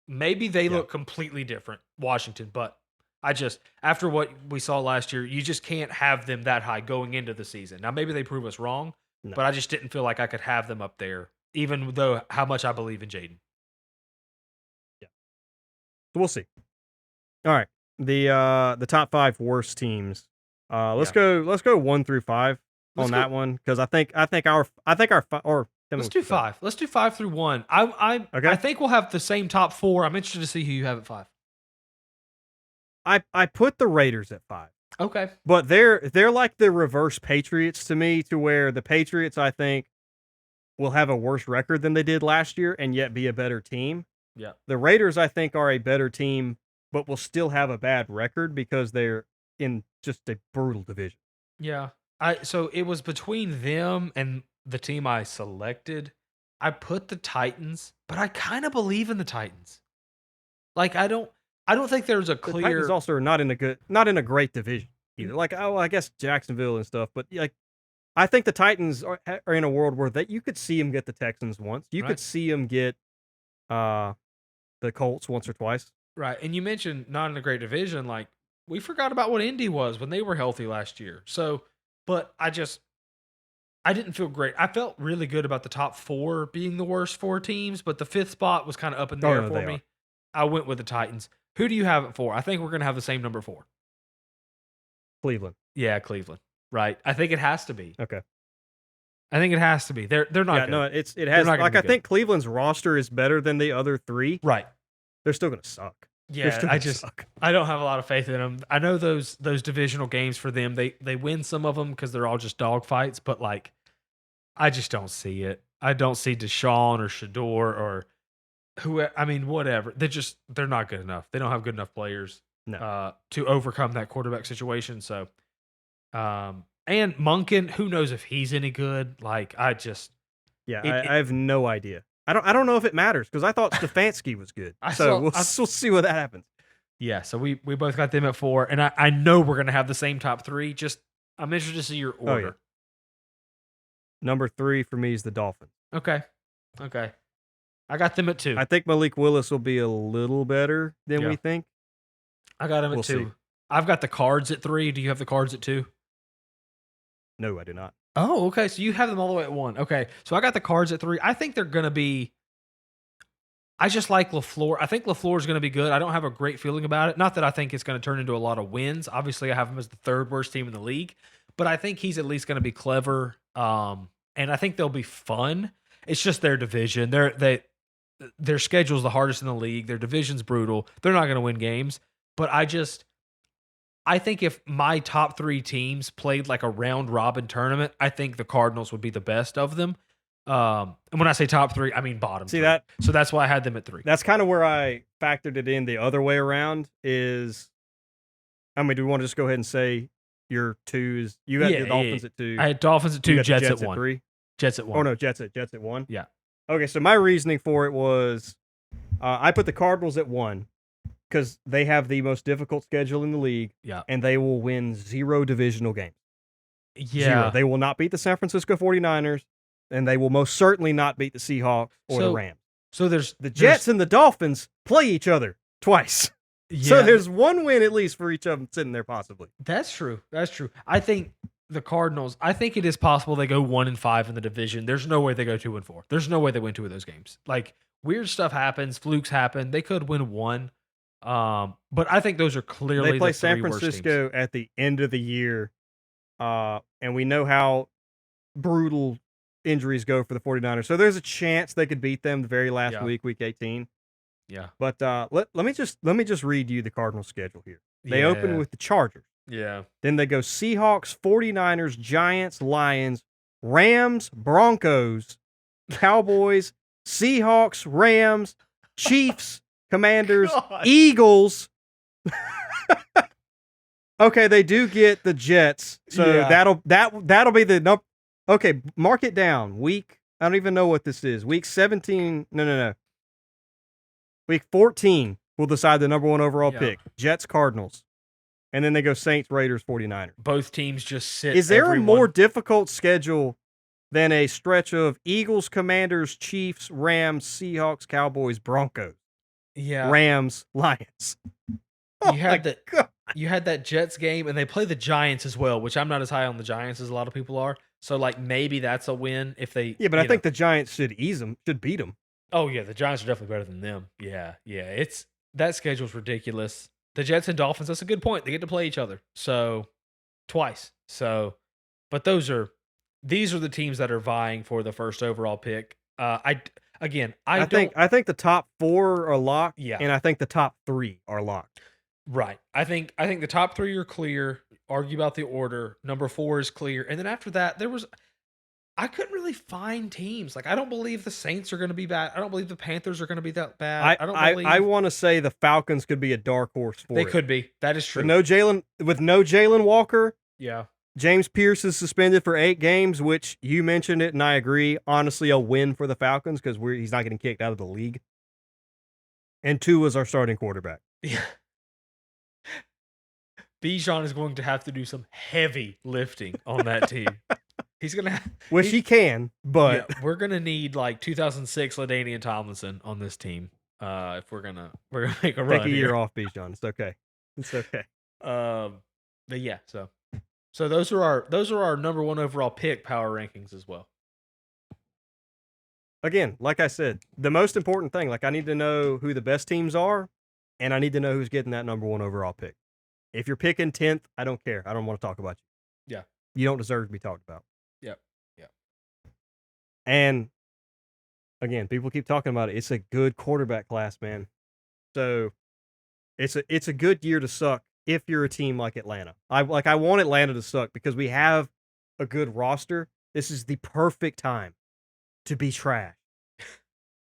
S2: maybe they
S1: Yeah.
S2: look completely different, Washington. But after what we saw last year, you just can't have them that high going into the season. Now, maybe they prove us wrong,
S1: No.
S2: but I just didn't feel like I could have them up there, even though how much I believe in Jaden.
S1: So we'll see. All right. The top 5 worst teams. Let's go 1 through 5 on that one, because I think our
S2: let's do 5. Let's do 5 through 1. I think we'll have the same top 4. I'm interested to see who you have at 5.
S1: I put the Raiders at 5.
S2: Okay.
S1: But they're like the reverse Patriots to me, to where the Patriots, I think, will have a worse record than they did last year and yet be a better team.
S2: Yeah.
S1: The Raiders, I think, are a better team, but will still have a bad record because they're in just a brutal division.
S2: Yeah. So it was between them and the team I selected. I put the Titans, but I kind of believe in the Titans. Like I don't think there's a clear.
S1: The Titans also are not in a great division either. Like, I guess Jacksonville and stuff, but like, I think the Titans are in a world where that you could see them get the Texans once. You could see them get the Colts once or twice.
S2: Right, and you mentioned not in a great division. Like, we forgot about what Indy was when they were healthy last year. So, but I didn't feel great. I felt really good about the top 4 being the worst 4 teams, but the 5th spot was kind of up in the air for me. I went with the Titans. Who do you have it for? I think we're going to have the same number 4.
S1: Cleveland.
S2: Yeah, Cleveland. Right. I think it has to be.
S1: Okay.
S2: I think it has to be. They're not.
S1: Yeah,
S2: good.
S1: no, it has. Like, I think Cleveland's roster is better than the other 3.
S2: Right.
S1: They're still going to suck.
S2: Yeah, I don't have a lot of faith in them. I know those divisional games for them, they win some of them because they're all just dog fights, but like, I just don't see it. I don't see Deshaun or Shador or who. I mean, whatever. They're not good enough. They don't have good enough players to overcome that quarterback situation. So, and Monken, who knows if he's any good? Like, I
S1: have no idea. I don't know if it matters, because I thought Stefanski was good. We'll see what that happens.
S2: Yeah, so we both got them at 4, and I know we're gonna have the same top 3. Just I'm interested to see your order.
S1: Oh, yeah. Number 3 for me is the Dolphins.
S2: Okay. I got them at 2.
S1: I think Malik Willis will be a little better than we think.
S2: I got him at 2. See. I've got the Cards at 3. Do you have the Cards at 2?
S1: No, I do not.
S2: Oh, okay. So you have them all the way at 1. Okay. So I got the Cards at 3. I think they're going to be. I just like LaFleur. I think LaFleur is going to be good. I don't have a great feeling about it. Not that I think it's going to turn into a lot of wins. Obviously, I have him as the 3rd worst team in the league, but I think he's at least going to be clever. And I think they'll be fun. It's just their division. Their schedule is the hardest in the league. Their division's brutal. They're not going to win games. But I think if my top 3 teams played like a round robin tournament, I think the Cardinals would be the best of them. And when I say top 3, I mean bottom.
S1: See
S2: 3.
S1: that?
S2: So that's why I had them at 3.
S1: That's kind of where I factored it in the other way around. Do we want to just go ahead and say your 2 is you got the Dolphins at 2?
S2: I had Dolphins at 2, Jets at 1.
S1: 3.
S2: Jets at 1.
S1: Oh no, Jets at 1.
S2: Yeah.
S1: Okay, so my reasoning for it was, I put the Cardinals at 1 because they have the most difficult schedule in the league.
S2: Yeah.
S1: And they will win 0 divisional games.
S2: Yeah.
S1: 0. They will not beat the San Francisco 49ers, and they will most certainly not beat the Seahawks or the Rams.
S2: So there's
S1: the Jets and the Dolphins play each other twice. Yeah. So there's 1 win at least for each of them sitting there possibly.
S2: That's true. I think the Cardinals, I think it is possible they go 1-5 in the division. There's no way they go 2-4. There's no way they win 2 of those games. Like, weird stuff happens, flukes happen. They could win 1. But I think those are clearly
S1: they play
S2: the 3
S1: San Francisco
S2: worst teams.
S1: at the end of the year. And we know how brutal injuries go for the 49ers. So there's a chance they could beat them the very last week 18.
S2: Yeah.
S1: But let me just read you the Cardinals schedule here. They open with the Chargers.
S2: Yeah.
S1: Then they go Seahawks, 49ers, Giants, Lions, Rams, Broncos, Cowboys, Seahawks, Rams, Chiefs, Commanders, Eagles. Okay, they do get the Jets. So that'll be the number. Okay, mark it down. I don't even know what this is. Week 17. No. Week 14 will decide the number 1 overall pick. Jets, Cardinals. And then they go Saints, Raiders, 49ers.
S2: Both teams just sit.
S1: Is there a more difficult schedule than a stretch of Eagles, Commanders, Chiefs, Rams, Seahawks, Cowboys, Broncos,
S2: Yeah,
S1: Rams, Lions. Oh
S2: you
S1: my
S2: had that.
S1: God.
S2: You had that Jets game, and they play the Giants as well, which I'm not as high on the Giants as a lot of people are. So like maybe that's a win if they.
S1: Yeah, but I think the Giants should beat them.
S2: Oh yeah, the Giants are definitely better than them. Yeah, yeah. It's that schedule's ridiculous. The Jets and Dolphins. That's a good point. They get to play each other so twice. So, but these are the teams that are vying for the first overall pick. I don't.
S1: I think the top 4 are locked,
S2: Yeah,
S1: and I think the top 3 are locked.
S2: right. I think the top 3 are clear. Argue about the order. Number 4 is clear, and then after that, I couldn't really find teams. Like I don't believe the Saints are going to be bad. I don't believe the Panthers are going to be that bad. I don't believe
S1: I want to say the Falcons could be a dark horse for
S2: they
S1: it.
S2: could be. That is true.
S1: With no Jalen Walker,
S2: Yeah.
S1: James Pierce is suspended for 8 games, which you mentioned it, and I agree. Honestly, a win for the Falcons because he's not getting kicked out of the league. And 2 is our starting quarterback.
S2: Yeah. Bijan is going to have to do some heavy lifting on that team. He's gonna,
S1: which he can, but
S2: yeah, we're gonna need like 2006 LaDainian Tomlinson on this team. If we're gonna make a run.
S1: Take a year off, Bijan. It's okay. It's okay.
S2: But yeah, so those are our number 1 overall pick power rankings as well.
S1: Again, like I said, the most important thing, like I need to know who the best teams are, and I need to know who's getting that number 1 overall pick. If you're picking 10th, I don't care. I don't want to talk about you.
S2: Yeah.
S1: You don't deserve to be talked about.
S2: Yep. Yep.
S1: And again, people keep talking about it. It's a good quarterback class, man. So it's a good year to suck if you're a team like Atlanta. I want Atlanta to suck because we have a good roster. This is the perfect time to be trash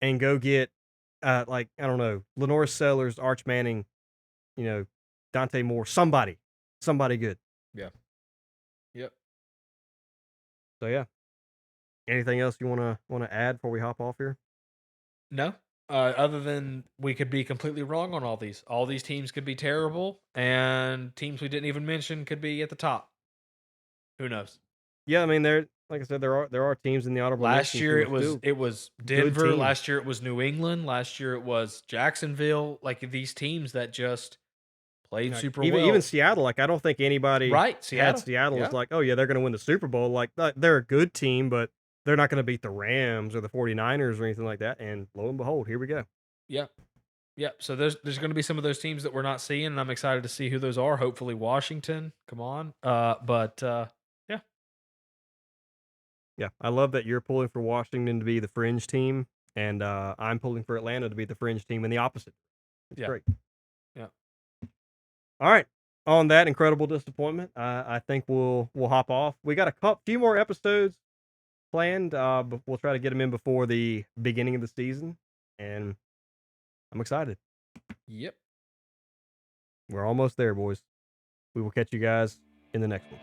S1: and go get I don't know, Lenore Sellers, Arch Manning, Dante Moore, somebody good.
S2: Yeah. Yep.
S1: So yeah. Anything else you want to add before we hop off here?
S2: No. Other than we could be completely wrong on all these. All these teams could be terrible, and teams we didn't even mention could be at the top. Who knows?
S1: Yeah, I mean, like I said, there are teams in the honorable
S2: Last
S1: mentions
S2: year
S1: who are
S2: it was Denver. Last year it was New England. Last year it was Jacksonville. Like these teams that just played super well.
S1: Even Seattle. Like I don't think anybody
S2: right
S1: Seattle was like, oh yeah, they're going to win the Super Bowl. Like they're a good team, but they're not going to beat the Rams or the 49ers or anything like that. And lo and behold, here we go.
S2: Yeah. Yeah. So there's going to be some of those teams that we're not seeing, and I'm excited to see who those are. Hopefully Washington. Come on. Yeah.
S1: Yeah. I love that you're pulling for Washington to be the fringe team, and I'm pulling for Atlanta to be the fringe team and the opposite. It's great.
S2: Yeah.
S1: All right. On that incredible disappointment, I think we'll hop off. We got a few more episodes planned, but we'll try to get them in before the beginning of the season, and I'm excited.
S2: Yep.
S1: We're almost there, boys. We will catch you guys in the next one.